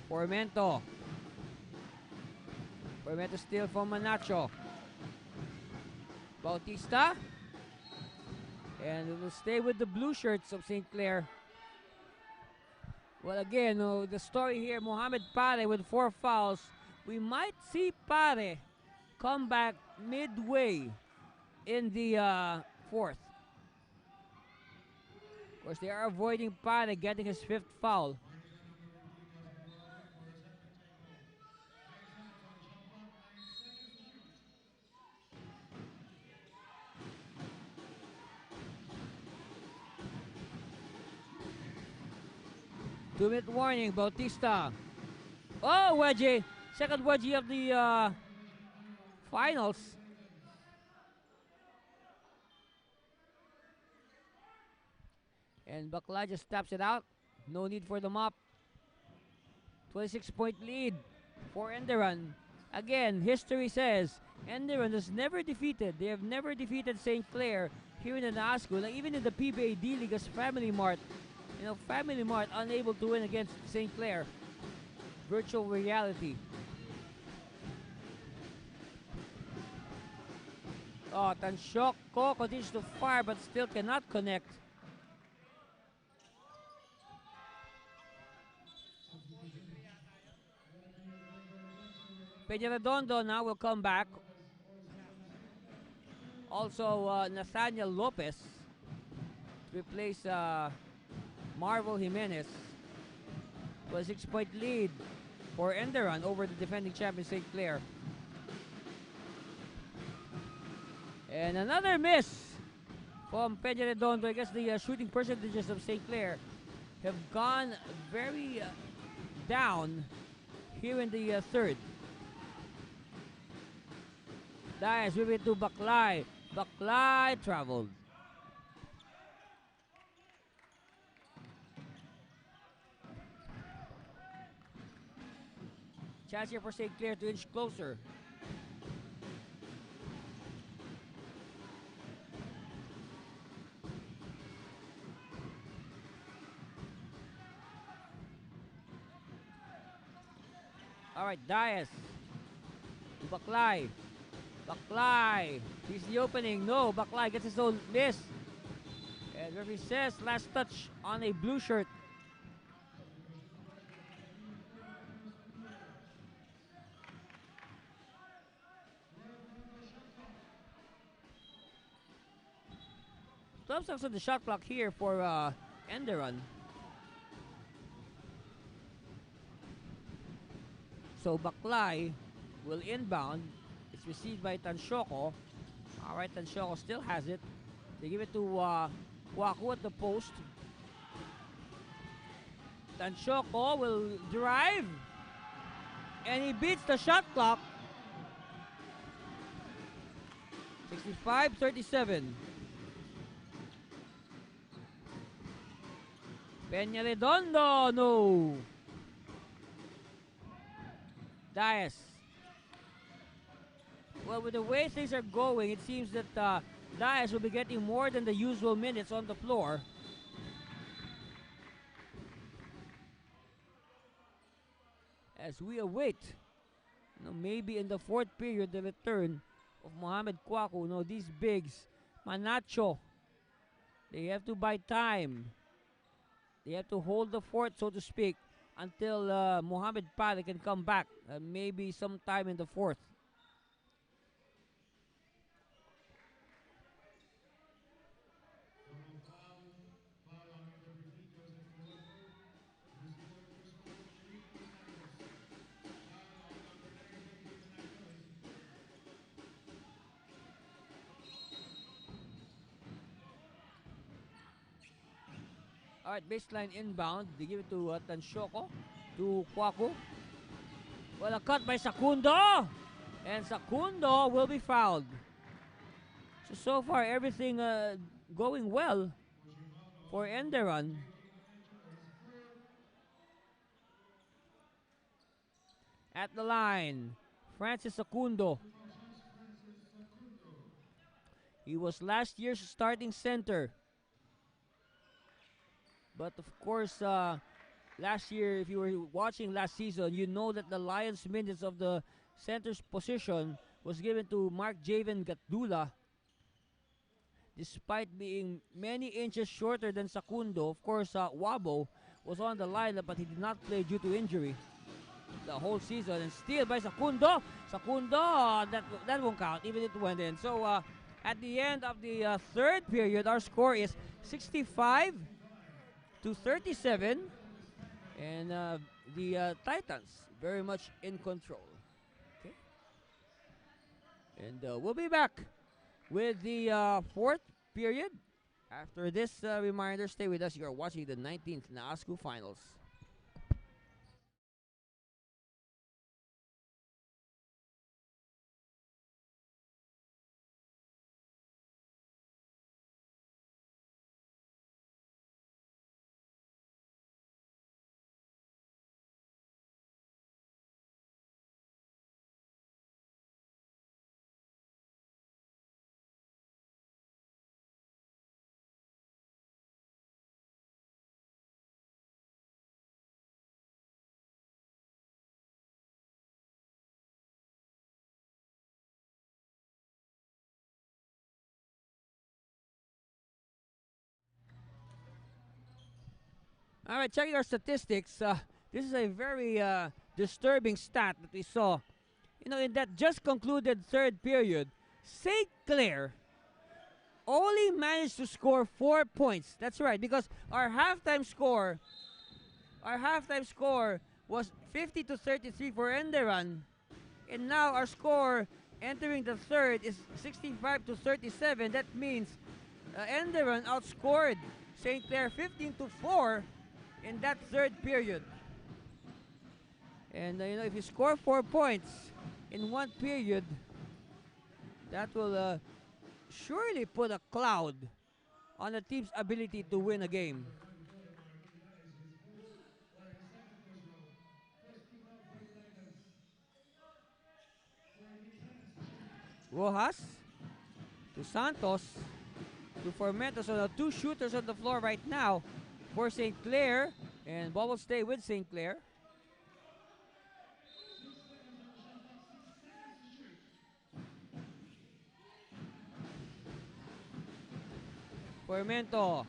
Formento steal from Manacho. Bautista. And it will stay with the blue shirts of St. Clair. Well, again, the story here, Mohamed Pare with 4 fouls. We might see Pare come back midway in the fourth. Of course, they are avoiding Pare getting his 5th foul. Two-minute warning, Bautista. Oh, wedgie. Second wedgie of the finals. And Baklay just taps it out. No need for the mop. 26-point lead for ENDERUN. Again, history says ENDERUN is never defeated. They have never defeated St. Clair here in the NASCO. Like even in the PBA D-League as Family Mart. Family Mart unable to win against St. Clair. Virtual reality. Tansyoko continues to fire but still cannot connect. Peña now will come back. Also, Nathaniel Lopez to replace Marvel Jimenez. A 6-point lead for ENDERUN over the defending champion St. Clair. And another miss from Peña Redondo. I guess the shooting percentages of St. Clair have gone very down here in the third. Dias with it to Baklay. Baklay traveled. Chance here for St. Clair to inch closer. All right, Dias. Baklay. Baklay. He's the opening. No, Baklay gets his own miss. And referee says last touch on a blue shirt. Seconds on the shot clock here for ENDERUN. So Baklay will inbound. It's received by Tansyoko. All right, Tansyoko still has it. They give it to Waku at the post. Tansyoko will drive. And he beats the shot clock. 65-37. Peña Redondo, no. Dias. Well, with the way things are going, it seems that Dias will be getting more than the usual minutes on the floor. as we await, maybe in the fourth period, the return of Mohamed Kwaku. These bigs, Manacho, they have to buy time. They have to hold the fort, so to speak, until Mohamed Pale can come back, maybe sometime in the fourth. All right, baseline inbound. They give it to Tansyoko, to Kwaku. Well, a cut by Sakundo. And Sakundo will be fouled. So far, everything going well for Enderun. At the line, Francis Sakundo. He was last year's starting center. But of course, last year, if you were watching last season, you know that the Lions' minutes of the center's position was given to Mark Javen Gatdula. Despite being many inches shorter than Sakundo, of course, Wabo was on the lineup, but he did not play due to injury the whole season. And steal by Sakundo. Sakundo, that won't count, even if it went in. So at the end of the third period, our score is 65 to 37, and the Titans very much in control. Okay, and we'll be back with the fourth period. After this reminder, stay with us. You're watching the 19th NASCU Finals. All right, checking our statistics. This is a very disturbing stat that we saw. In that just concluded third period, St. Clair only managed to score 4 points. That's right, because our halftime score was 50 to 33 for Enderun, and now our score entering the third is 65 to 37. That means Enderun outscored St. Clair 15 to 4 in that third period. And if you score 4 points in one period, that will surely put a cloud on a team's ability to win a game. Rojas to Santos to Formentos. So the two shooters on the floor right now for St. Clair, and ball will stay with St. Clair. Formento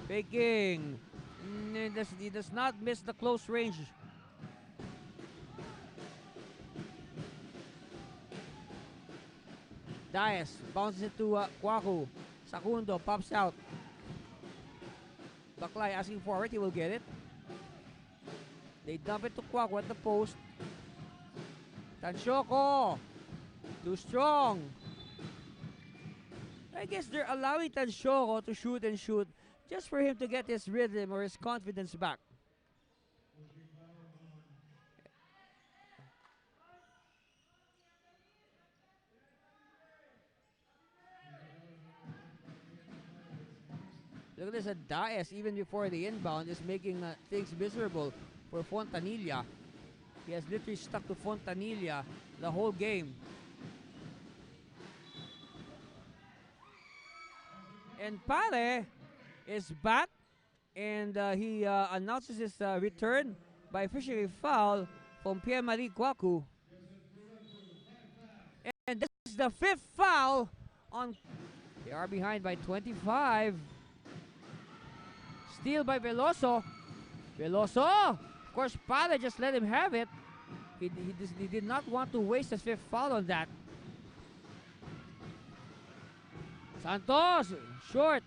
faking. He does not miss the close range. Dias bounces it to Kwaku. Sakundo pops out. Baklay asking for it. He will get it. They dump it to Kwaku at the post. Tansyoko. Too strong. I guess they're allowing Tansyoko to shoot and shoot just for him to get his rhythm or his confidence back. Look at this, Dias, even before the inbound, is making things miserable for Fontanilla. He has literally stuck to Fontanilla the whole game. And Pare is back, and he announces his return by fishing a foul from Pierre-Marie Kwaku. And this is the 5th foul on. They are behind by 25. Steal by Veloso. Veloso! Of course, Pale just let him have it. He did not want to waste his 5th foul on that. Santos, short.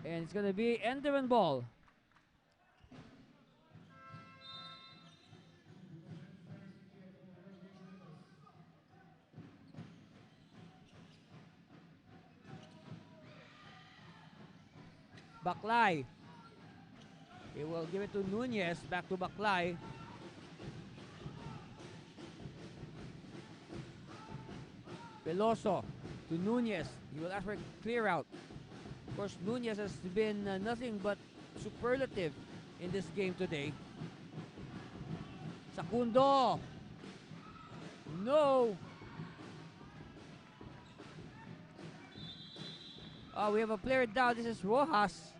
And it's going to be ENDERUN ball. Baklay. He will give it to Nunez. Back to Baklay. Veloso to Nunez. He will ask for a clear out. Of course, Nunez has been nothing but superlative in this game today. Sacundo. No. We have a player down. This is Rojas.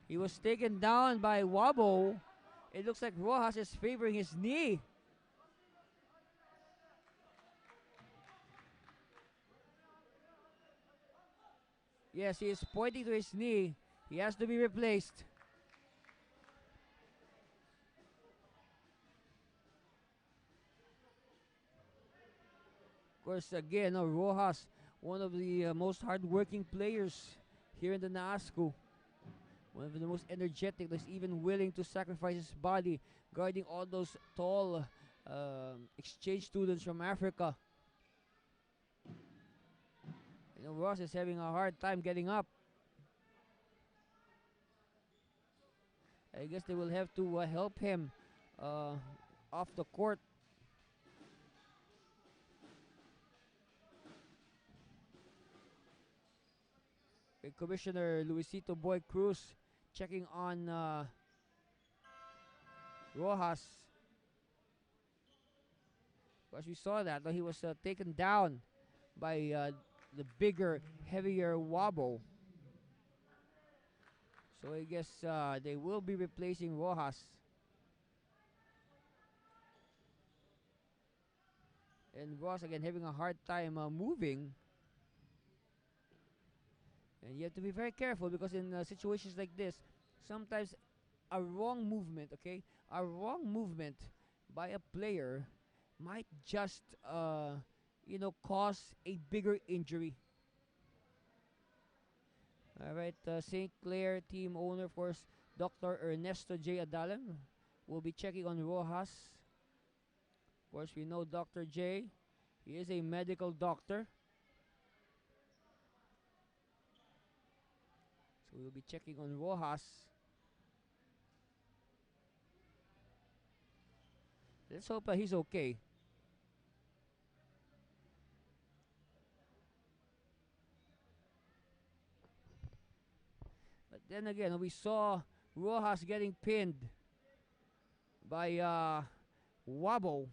He was taken down by Wabo. It looks like Rojas is favoring his knee. Yes, he is pointing to his knee. He has to be replaced. Of course, again, Rojas, one of the most hardworking players here in the NASCO. One of the most energetic, that's even willing to sacrifice his body, guarding all those tall exchange students from Africa. Ross is having a hard time getting up. I guess they will have to help him off the court. Commissioner Luisito Boy Cruz checking on Rojas. Because we saw that he was taken down by the bigger, heavier Wabo. So I guess they will be replacing Rojas. And Rojas again having a hard time moving. And you have to be very careful because in situations like this, sometimes a wrong movement, a wrong movement by a player might just, cause a bigger injury. All right, St. Clair team owner, of course, Dr. Ernesto J. Adalan will be checking on Rojas. Of course, we know Dr. J. He is a medical doctor. So we'll be checking on Rojas. Let's hope he's okay. But then again, we saw Rojas getting pinned by Wabo.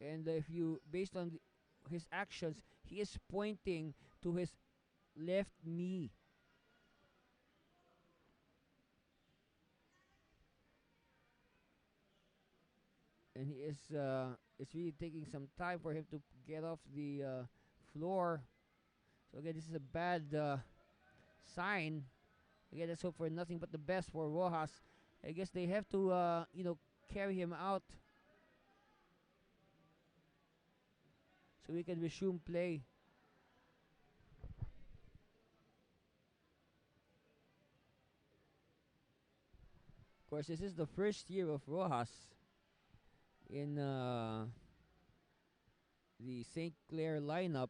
And if you, based on his actions, he is pointing to his left knee. And he is it's really taking some time for him to get off the floor. So again, this is a bad sign. Again, let's hope for nothing but the best for Rojas. I guess they have to carry him out so we can resume play. Of course, this is the first year of Rojas in the St. Clair lineup.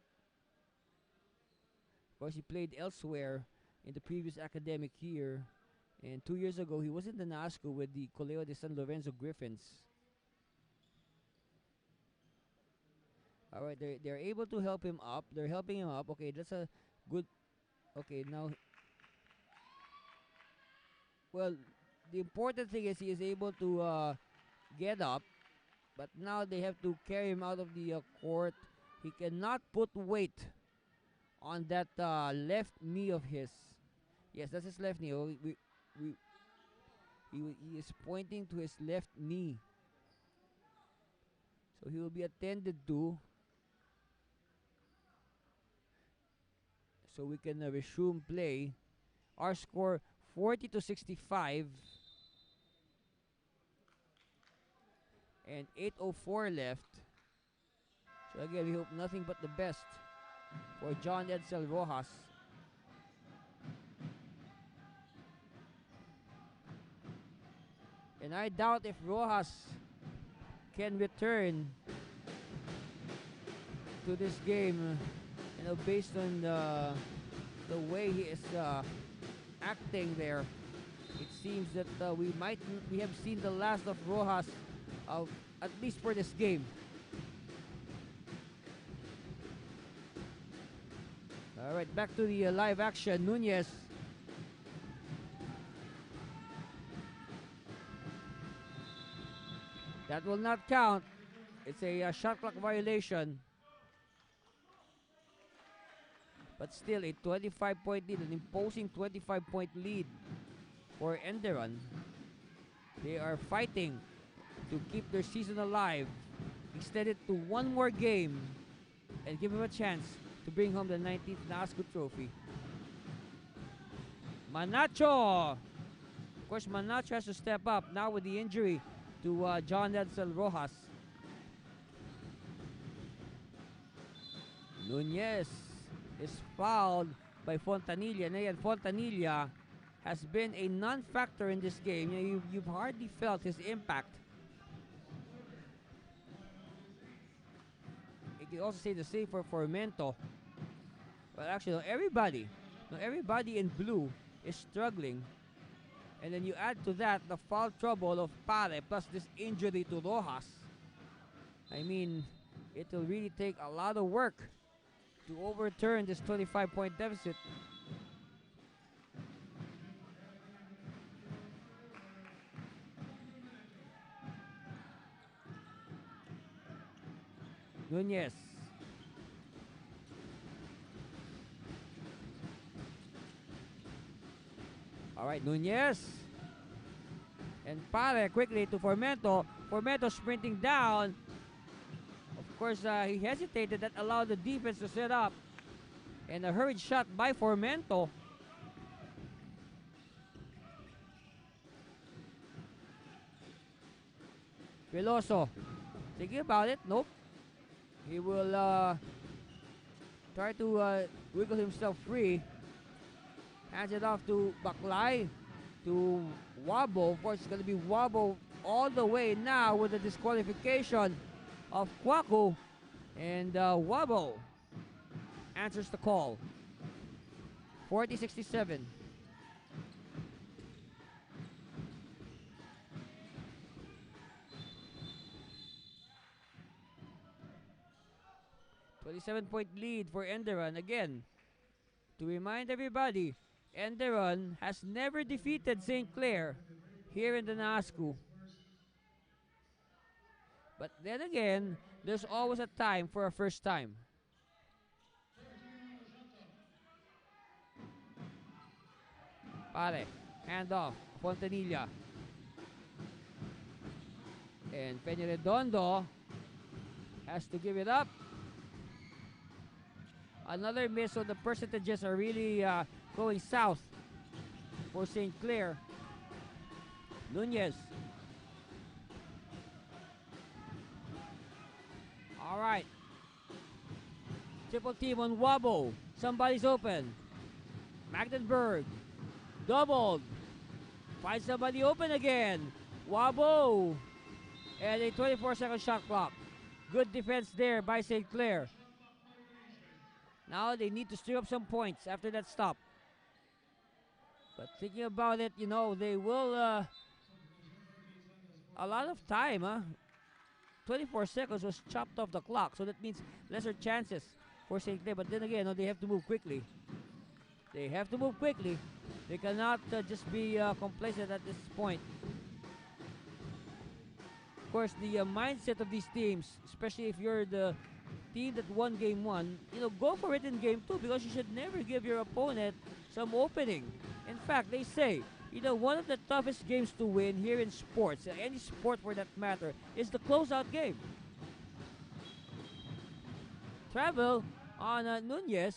Of course, he played elsewhere in the previous academic year. And 2 years ago, he was in the NASCO with the Colegio de San Lorenzo Griffins. All right, they're able to help him up. They're helping him up. Okay, that's a good. Okay, now. Well, the important thing is he is able to get up, but now they have to carry him out of the court. He cannot put weight on that left knee of his. Yes, that's his left knee. he is pointing to his left knee. So he will be attended to. So we can resume play. Our score 40-65. And 8:04 left. So again, we hope nothing but the best for John Edsel Rojas. And I doubt if Rojas can return to this game, based on the way he is acting there. It seems that we have seen the last of Rojas, at least for this game. All right, back to the live action. Nunez. That will not count. It's a shot clock violation. But still, a 25-point lead, an imposing 25-point lead for Enderun. They are fighting to keep their season alive, extend it to one more game, and give them a chance to bring home the 19th NASCO trophy. Manacho! Of course, Manacho has to step up now with the injury to John Edsel Rojas. Nunez is fouled by Fontanilla. And again, Fontanilla has been a non-factor in this game. You've hardly felt his impact. You can also say the same for Formento. Well, actually, everybody in blue is struggling. And then you add to that the foul trouble of Pare plus this injury to Rojas. I mean, it will really take a lot of work to overturn this 25-point deficit. Nunez. All right, Nunez. And Pare quickly to Formento. Formento sprinting down. Of course, he hesitated. That allowed the defense to set up. And a hurried shot by Formento. Veloso. Thinking about it. Nope. He will try to wiggle himself free. Hands it off to Baklay. To Wabo. Of course, it's going to be Wabo all the way now with the disqualification of Kwaku. And Wabo answers the call. 40-67. .27-point lead for Enderun. Again, to remind everybody, Enderun has never defeated St. Clair here in the NASCO. But then again, there's always a time for a first time. Pare, hand off, Fontanilla. And Peña Redondo has to give it up. Another miss, so the percentages are really going south for St. Clair. Nunez. All right. Triple team on Wabo. Somebody's open. Magdenburg. Doubled. Find somebody open again. Wabo. And a 24-second shot clock. Good defense there by St. Clair. Now they need to stir up some points after that stop. But thinking about it, they will a lot of time, 24 seconds was chopped off the clock, so that means lesser chances for St. Clair. But then again, they have to move quickly. They have to move quickly. They cannot just be complacent at this point. Of course, the mindset of these teams, especially if you're the team that won game one, go for it in game two, because you should never give your opponent some opening. In fact, they say, one of the toughest games to win here in sports, any sport for that matter, is the closeout game. Travel on Nunez.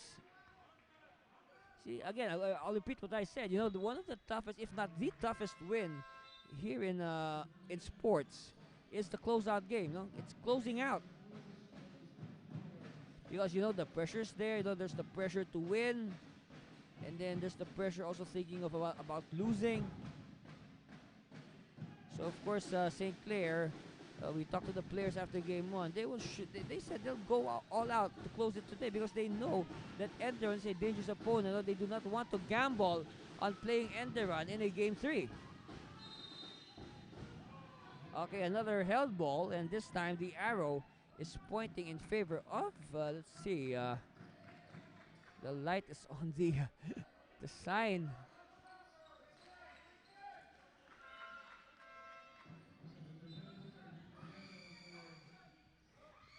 See, again, I'll repeat what I said. One of the toughest, if not the toughest win here in sports is the closeout game. It's closing out. Because, the pressure's there. There's the pressure to win. And then there's the pressure also thinking of about losing. So, of course, St. Clair, we talked to the players after game one. They said they'll go all out to close it today because they know that ENDERUN is a dangerous opponent. They do not want to gamble on playing ENDERUN in a game 3. Okay, another held ball, and this time the arrow is pointing in favor of, let's see, the light is on the the sign.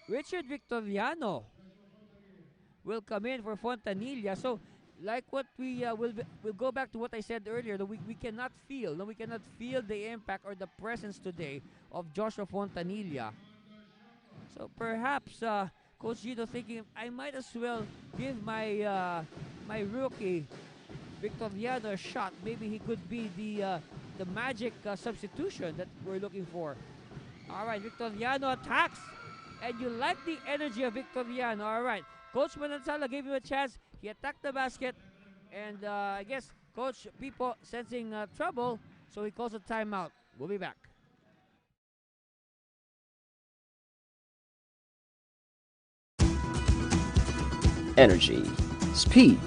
Richard Victoriano will come in for Fontanilla. So, like what we'll go back to what I said earlier, that we cannot feel, the impact or the presence today of Joshua Fontanilla. So perhaps Coach Gino thinking I might as well give my my rookie Victoriano a shot. Maybe he could be the magic substitution that we're looking for. All right, Victoriano attacks, and you like the energy of Victoriano. All right, Coach Manansala gave him a chance. He attacked the basket, and I guess Coach Pipo sensing trouble, so he calls a timeout. We'll be back. Energy, speed,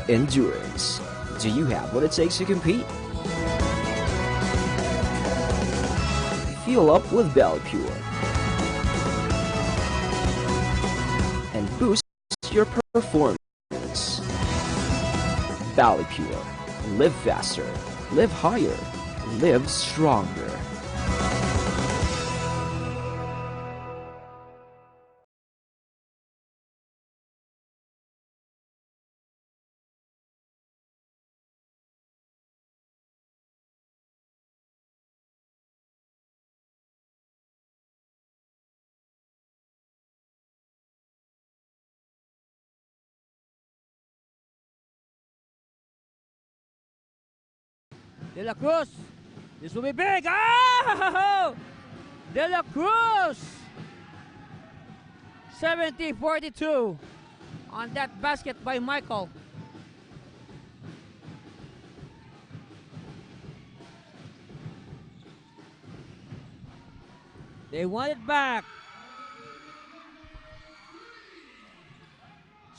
endurance. Do you have what it takes to compete? Fuel up with Valley Pure and boost your performance. Valley Pure. Live faster, live higher, live stronger. De La Cruz. This will be big. Oh! De La Cruz. 70-42 on that basket by Michael. They want it back.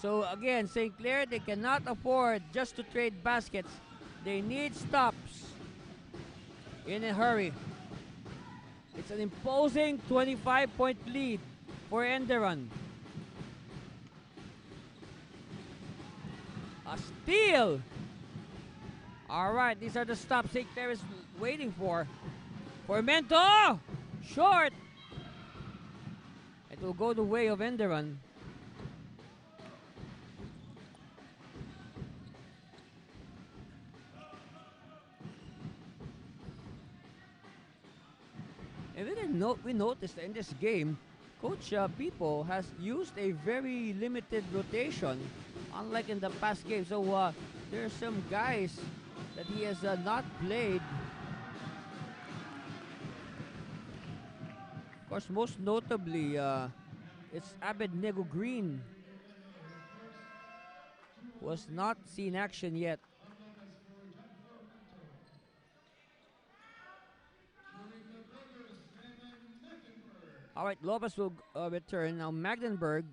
So again, St. Clair, they cannot afford just to trade baskets. They need stops in a hurry. It's an imposing 25-point lead for ENDERUN. A steal. All right, these are the stops St. Clair is waiting for. Formento, short. It will go the way of ENDERUN. And we noticed in this game, Coach Pipo has used a very limited rotation, unlike in the past games. So there are some guys that he has not played. Of course, most notably, it's Abednego Green, who has not seen action yet. All right, Lopez will return. Now Magdenberg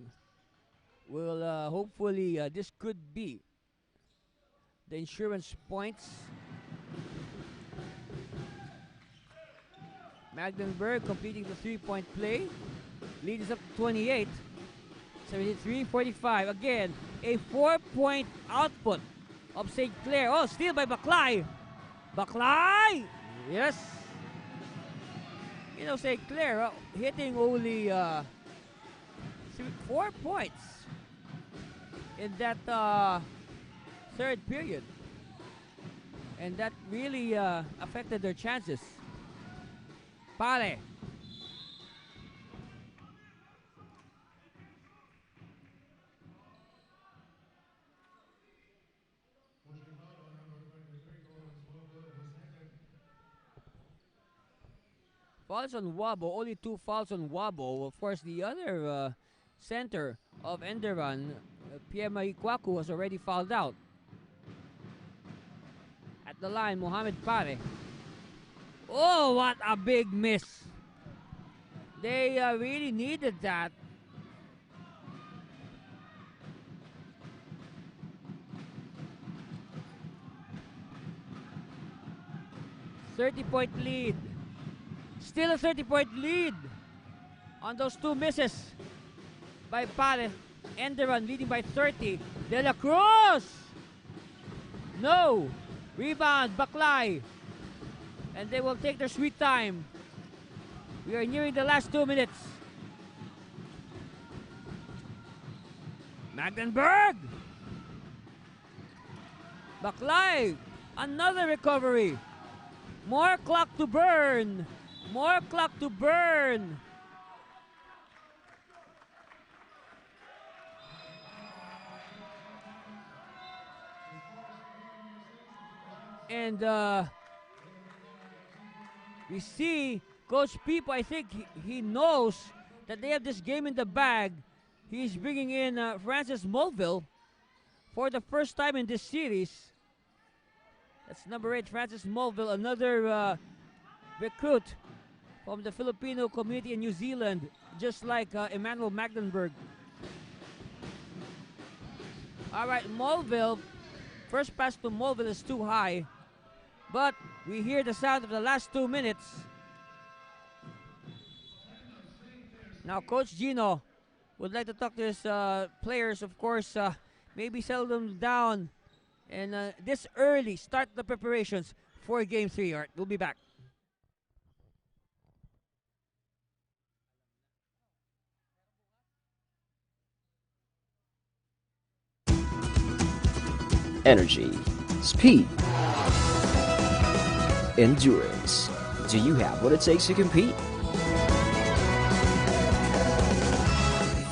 will hopefully, this could be the insurance points. Magdenberg completing the three-point play. Lead is up to 28. 73-45. Again, a 4-point output of St. Clair. Oh, steal by Baclay. Baclay! Yes. St. Clair hitting only 4 points in that third period. And that really affected their chances. Pare. Fouls on Wabo, only 2 fouls on Wabo. Of course, the other center of Enderun, Piema Ikwaku, has already fouled out. At the line, Mohamed Pare. Oh, what a big miss. They really needed that. .30 lead. Still a 30-point lead on those 2 misses by Pare. Enderun leading by 30. De La Cruz! No! Rebound, Baklay. And they will take their sweet time. We are nearing the last 2 minutes. Magdenberg! Baklay! Another recovery. More clock to burn. More clock to burn. And we see Coach Pipo, I think he knows that they have this game in the bag. He's bringing in Francis Mulville for the first time in this series. That's number 8, Francis Mulville, another recruit from the Filipino community in New Zealand, just like Emmanuel Magdenberg. All right, Mulville, first pass to Mulville is too high, but we hear the sound of the last 2 minutes. Now Coach Gino would like to talk to his players, of course, maybe settle them down and this early start the preparations for Game 3. All right, we'll be back. Energy, speed, endurance. Do you have what it takes to compete?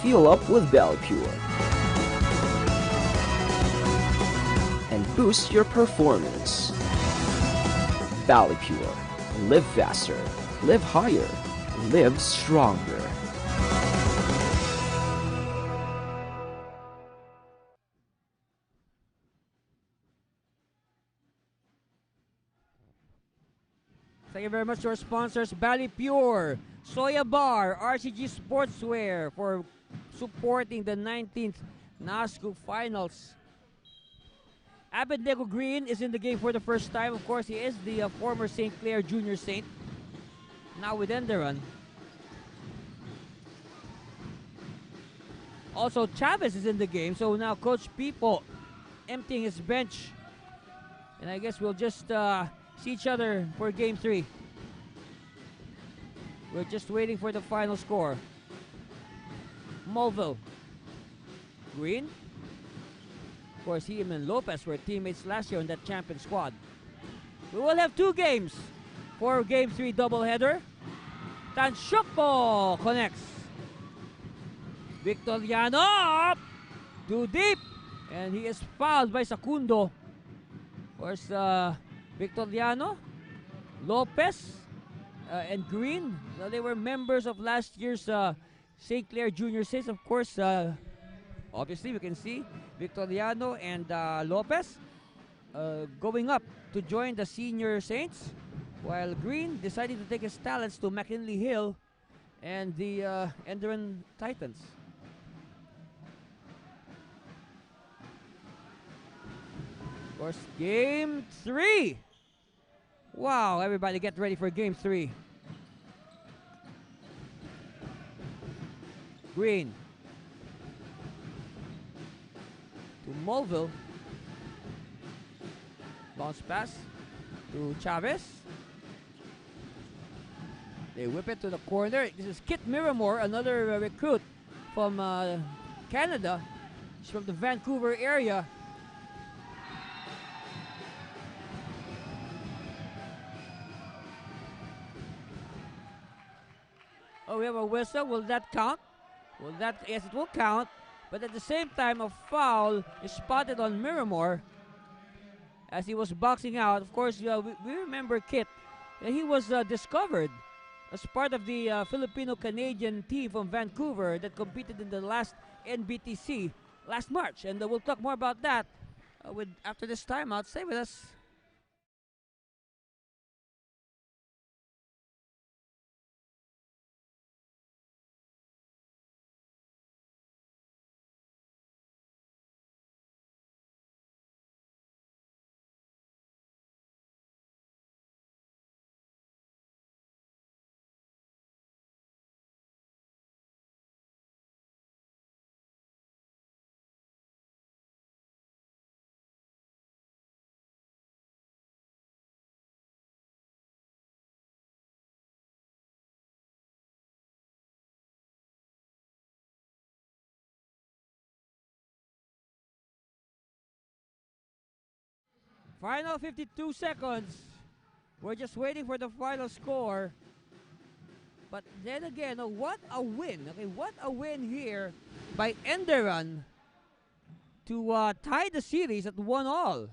Fuel up with Belly Pure and boost your performance. Belly Pure. Live faster, live higher, live stronger. Thank you very much to our sponsors, Bally Pure, Soya Bar, RCG Sportswear for supporting the 19th NASCO Finals. Abednego Green is in the game for the first time. Of course, he is the former St. Clair Junior Saint, now with Enderun. Also, Chavez is in the game, so now Coach Pipo emptying his bench. And I guess we'll just see each other for Game 3. We're just waiting for the final score. Mulville. Green. Of course, he and Lopez were teammates last year in that champion squad. We will have 2 games for Game 3 doubleheader. Tansyoko connects. Victoriano too deep. And he is fouled by Sacundo. Of course, Victoriano, Lopez, and Green. They were members of last year's St. Clair Junior Saints. Of course, obviously we can see Victoriano and Lopez going up to join the Senior Saints, while Green decided to take his talents to McKinley Hill and the Enderun Titans. Of course, Game 3. Wow, everybody get ready for Game 3. Green to Mulville. Bounce pass to Chavez. They whip it to the corner. This is Kit Miramore, another recruit from Canada. He's from the Vancouver area. Oh, we have a whistle. Will that count? Yes, it will count. But at the same time, a foul is spotted on Miramore as he was boxing out. Of course, we remember Kit. He was discovered as part of the Filipino-Canadian team from Vancouver that competed in the last NBTC last March. And we'll talk more about that after this timeout. Stay with us. Final 52 seconds. We're just waiting for the final score. But then again, what a win. Okay, what a win here by Enderun to tie the series at 1-1.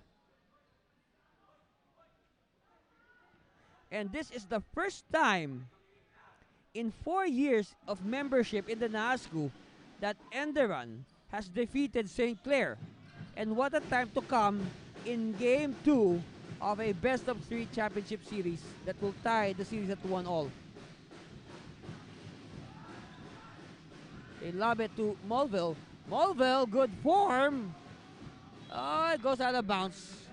And this is the first time in 4 years of membership in the NASCU that Enderun has defeated St. Clair. And what a time to come in Game 2 of a best-of-3 championship series that will tie the series at 1-1. They lob it to Mulville. Mulville, good form. Oh, it goes out of bounds.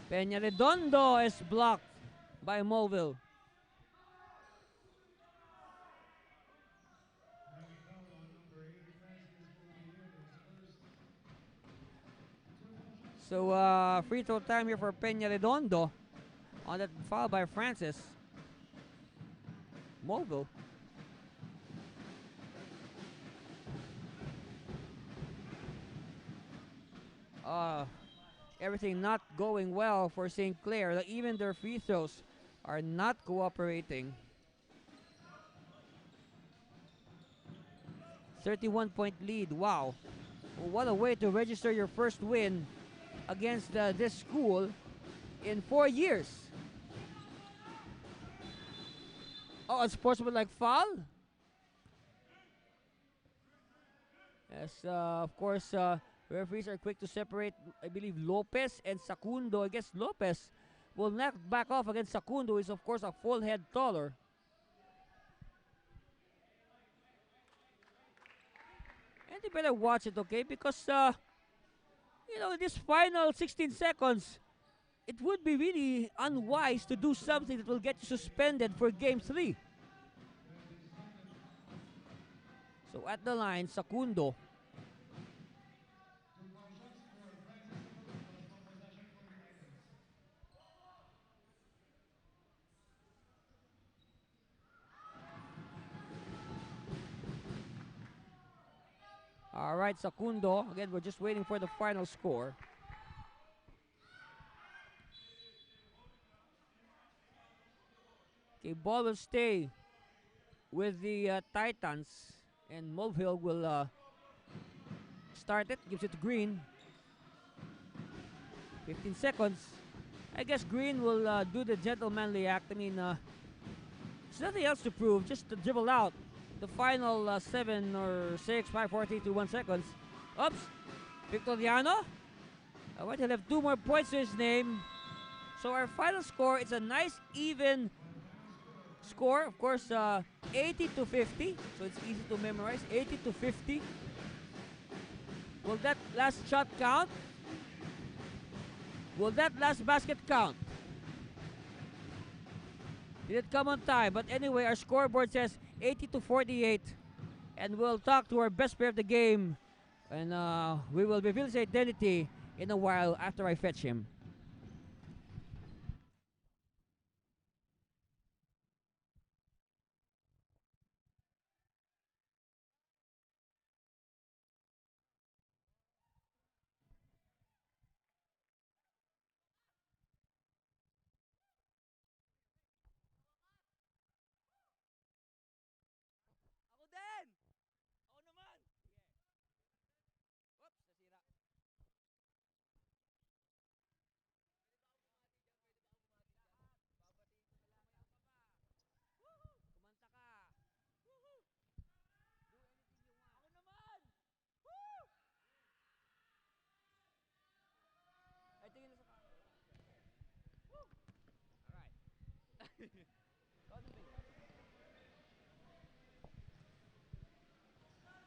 Peña Redondo is blocked by Mulville. So free throw time here for Peña Redondo on that foul by Francis. Mulville. Everything not going well for St. Clair. Even their free throws are not cooperating. 31-point lead. Wow. Well, what a way to register your first win against this school in 4 years. Oh, unsportsmanlike foul? Yes, of course, referees are quick to separate, I believe, Lopez and Sacundo. I guess Lopez will not back off against Sacundo, who is, of course, a full head taller. And they better watch it, okay? Because, this final 16 seconds, it would be really unwise to do something that will get you suspended for Game 3. So at the line, Sacundo. All right, Sacundo. Again, we're just waiting for the final score. Okay, ball will stay with the Titans, and Mulville will start it. Gives it to Green. 15 seconds. I guess Green will do the gentlemanly act. I mean, there's nothing else to prove. Just to dribble out the final 7 or 6, 5, 4, 3, 2, 1 seconds. Oops. Victoriano. All right, he'll have 2 more points to his name. So our final score is a nice even score. Of course, 80-50. So it's easy to memorize. 80-50. Will that last shot count? Will that last basket count? Did it come on time? But anyway, our scoreboard says 80-48. And we'll talk to our best player of the game. And we will reveal his identity in a while after I fetch him.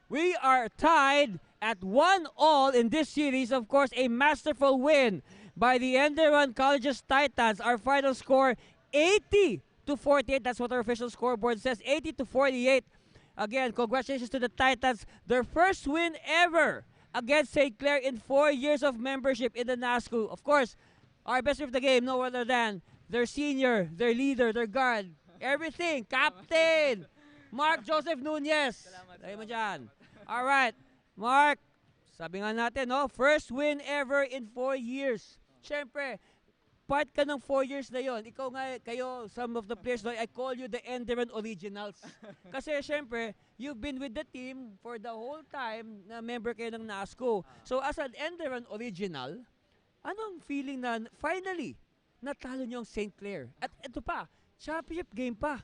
We are tied at 1-all in this series. Of course, a masterful win by the ENDERUN Colleges Titans. Our final score, 80-48. That's what our official scoreboard says, 80-48. Again, congratulations to the Titans. Their first win ever against St. Clair in 4 years of membership in the NASCU. Of course, our best player of the game, no other than their senior, their leader, their guard, everything, captain, Mark Joseph Nunez. Tayo mo dyan. Alright, Mark, sabi nga natin, no, first win ever in 4 years. Siyempre, part ka ng 4 years na yon. Ikaw nga, kayo, some of the players, no, I call you the ENDERUN Originals. Kasi siyempre, you've been with the team for the whole time na member kayo ng NASCO. So as an ENDERUN Original, anong feeling na finally, natalo niyo ang St. Clair? At ito pa, championship game pa.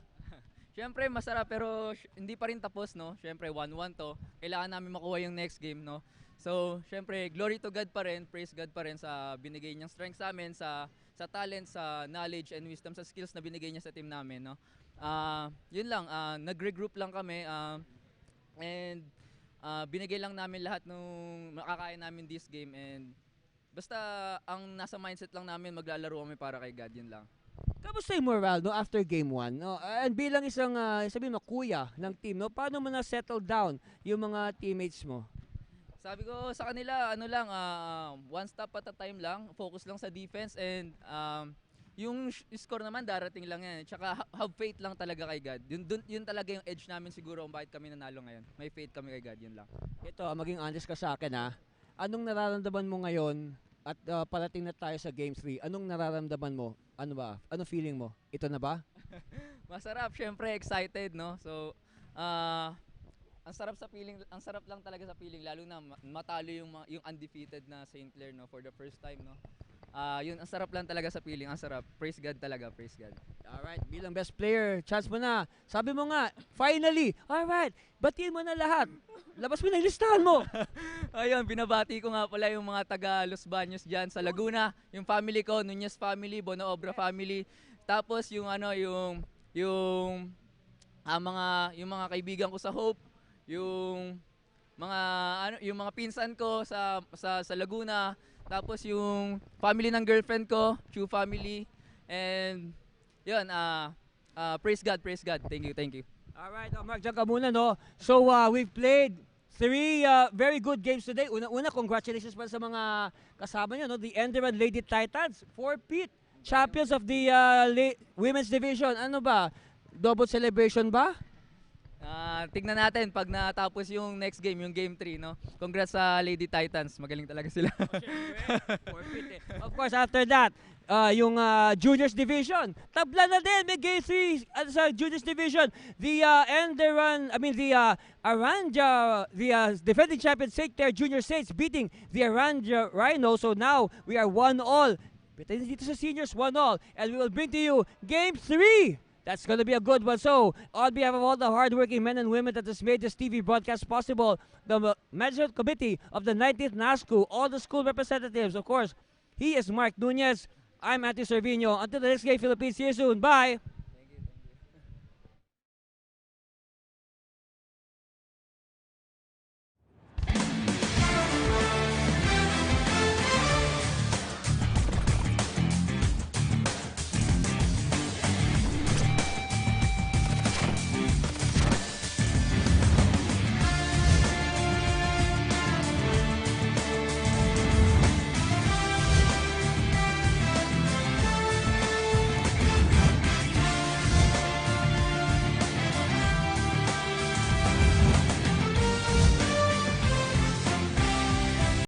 Siyempre masarap pero hindi pa rin tapos, no? Siyempre 1-1 to. Kailangan namin makuha yung next game, no? So, siyempre glory to God pa rin, praise God pa rin sa binigay niyang strength sa amin, sa talent, sa knowledge and wisdom, sa skills na binigay niya sa team namin, no? Yun lang, nag-regroup lang kami and binigay lang namin lahat nung makakain namin this game and basta ang nasa mindset lang namin maglalaro kami para kay God, yun lang. Kamusta yung morale, no, after game 1? No? And bilang isang, sabihin mo, kuya ng team, no, paano mo na-settle down yung mga teammates mo? Sabi ko sa kanila, ano lang, one step at a time lang, focus lang sa defense and yung score naman darating lang yan. Tsaka have faith lang talaga kay God. Yun talaga yung edge namin siguro kung bakit kami nanalo ngayon. May faith kami kay God, yun lang. Ito, maging honest ka sa akin, ha. Anong nararamdaman mo ngayon at parating na tayo sa Game 3? Anong nararamdaman mo? Ano ba? Anong feeling mo? Ito na ba? Masarap, syempre excited, no? So, ang sarap lang talaga sa feeling lalo na matalo yung undefeated na St. Clair, no, for the first time, no. Yun, ang sarap lang talaga sa feeling, ang sarap. Praise God talaga, praise God. Alright, bilang best player, chance mo na. Sabi mo nga, finally, alright, batiin mo na lahat. Labas mo na yung listahan mo. Ayun, binabati ko nga pala yung mga taga Los Baños dyan sa Laguna, yung family ko, Nunez family, Bonaobra family, tapos yung mga kaibigan ko sa Hope, yung mga pinsan ko sa Laguna, tapos yung family ng girlfriend ko, Chu family, and yun, praise God, thank you. Alright, Mark, dyan ka muna, no? So, we've played 3 very good games today. Una, congratulations pa sa mga kasama nyo, no? The ENDERUN Lady Titans, 4-peat champions of the women's division. Ano ba? Double celebration ba? Tignan natin pag natapos yung next game, yung game 3, no? Congrats sa Lady Titans, magaling talaga sila. Of course, after that, yung juniors division, tabla na din, may game 3 sa juniors division. The Aranja, the defending champion St. Clair Junior Saints beating the Aranja Rhino. So now we are 1-all. Dito sa seniors, 1-all. And we will bring to you game 3. That's going to be a good one. So, on behalf of all the hardworking men and women that has made this TV broadcast possible, the management committee of the 19th NASCU, all the school representatives, of course, he is Mark Nunez. I'm Anthony Servino. Until the next game, Philippines. See you soon. Bye!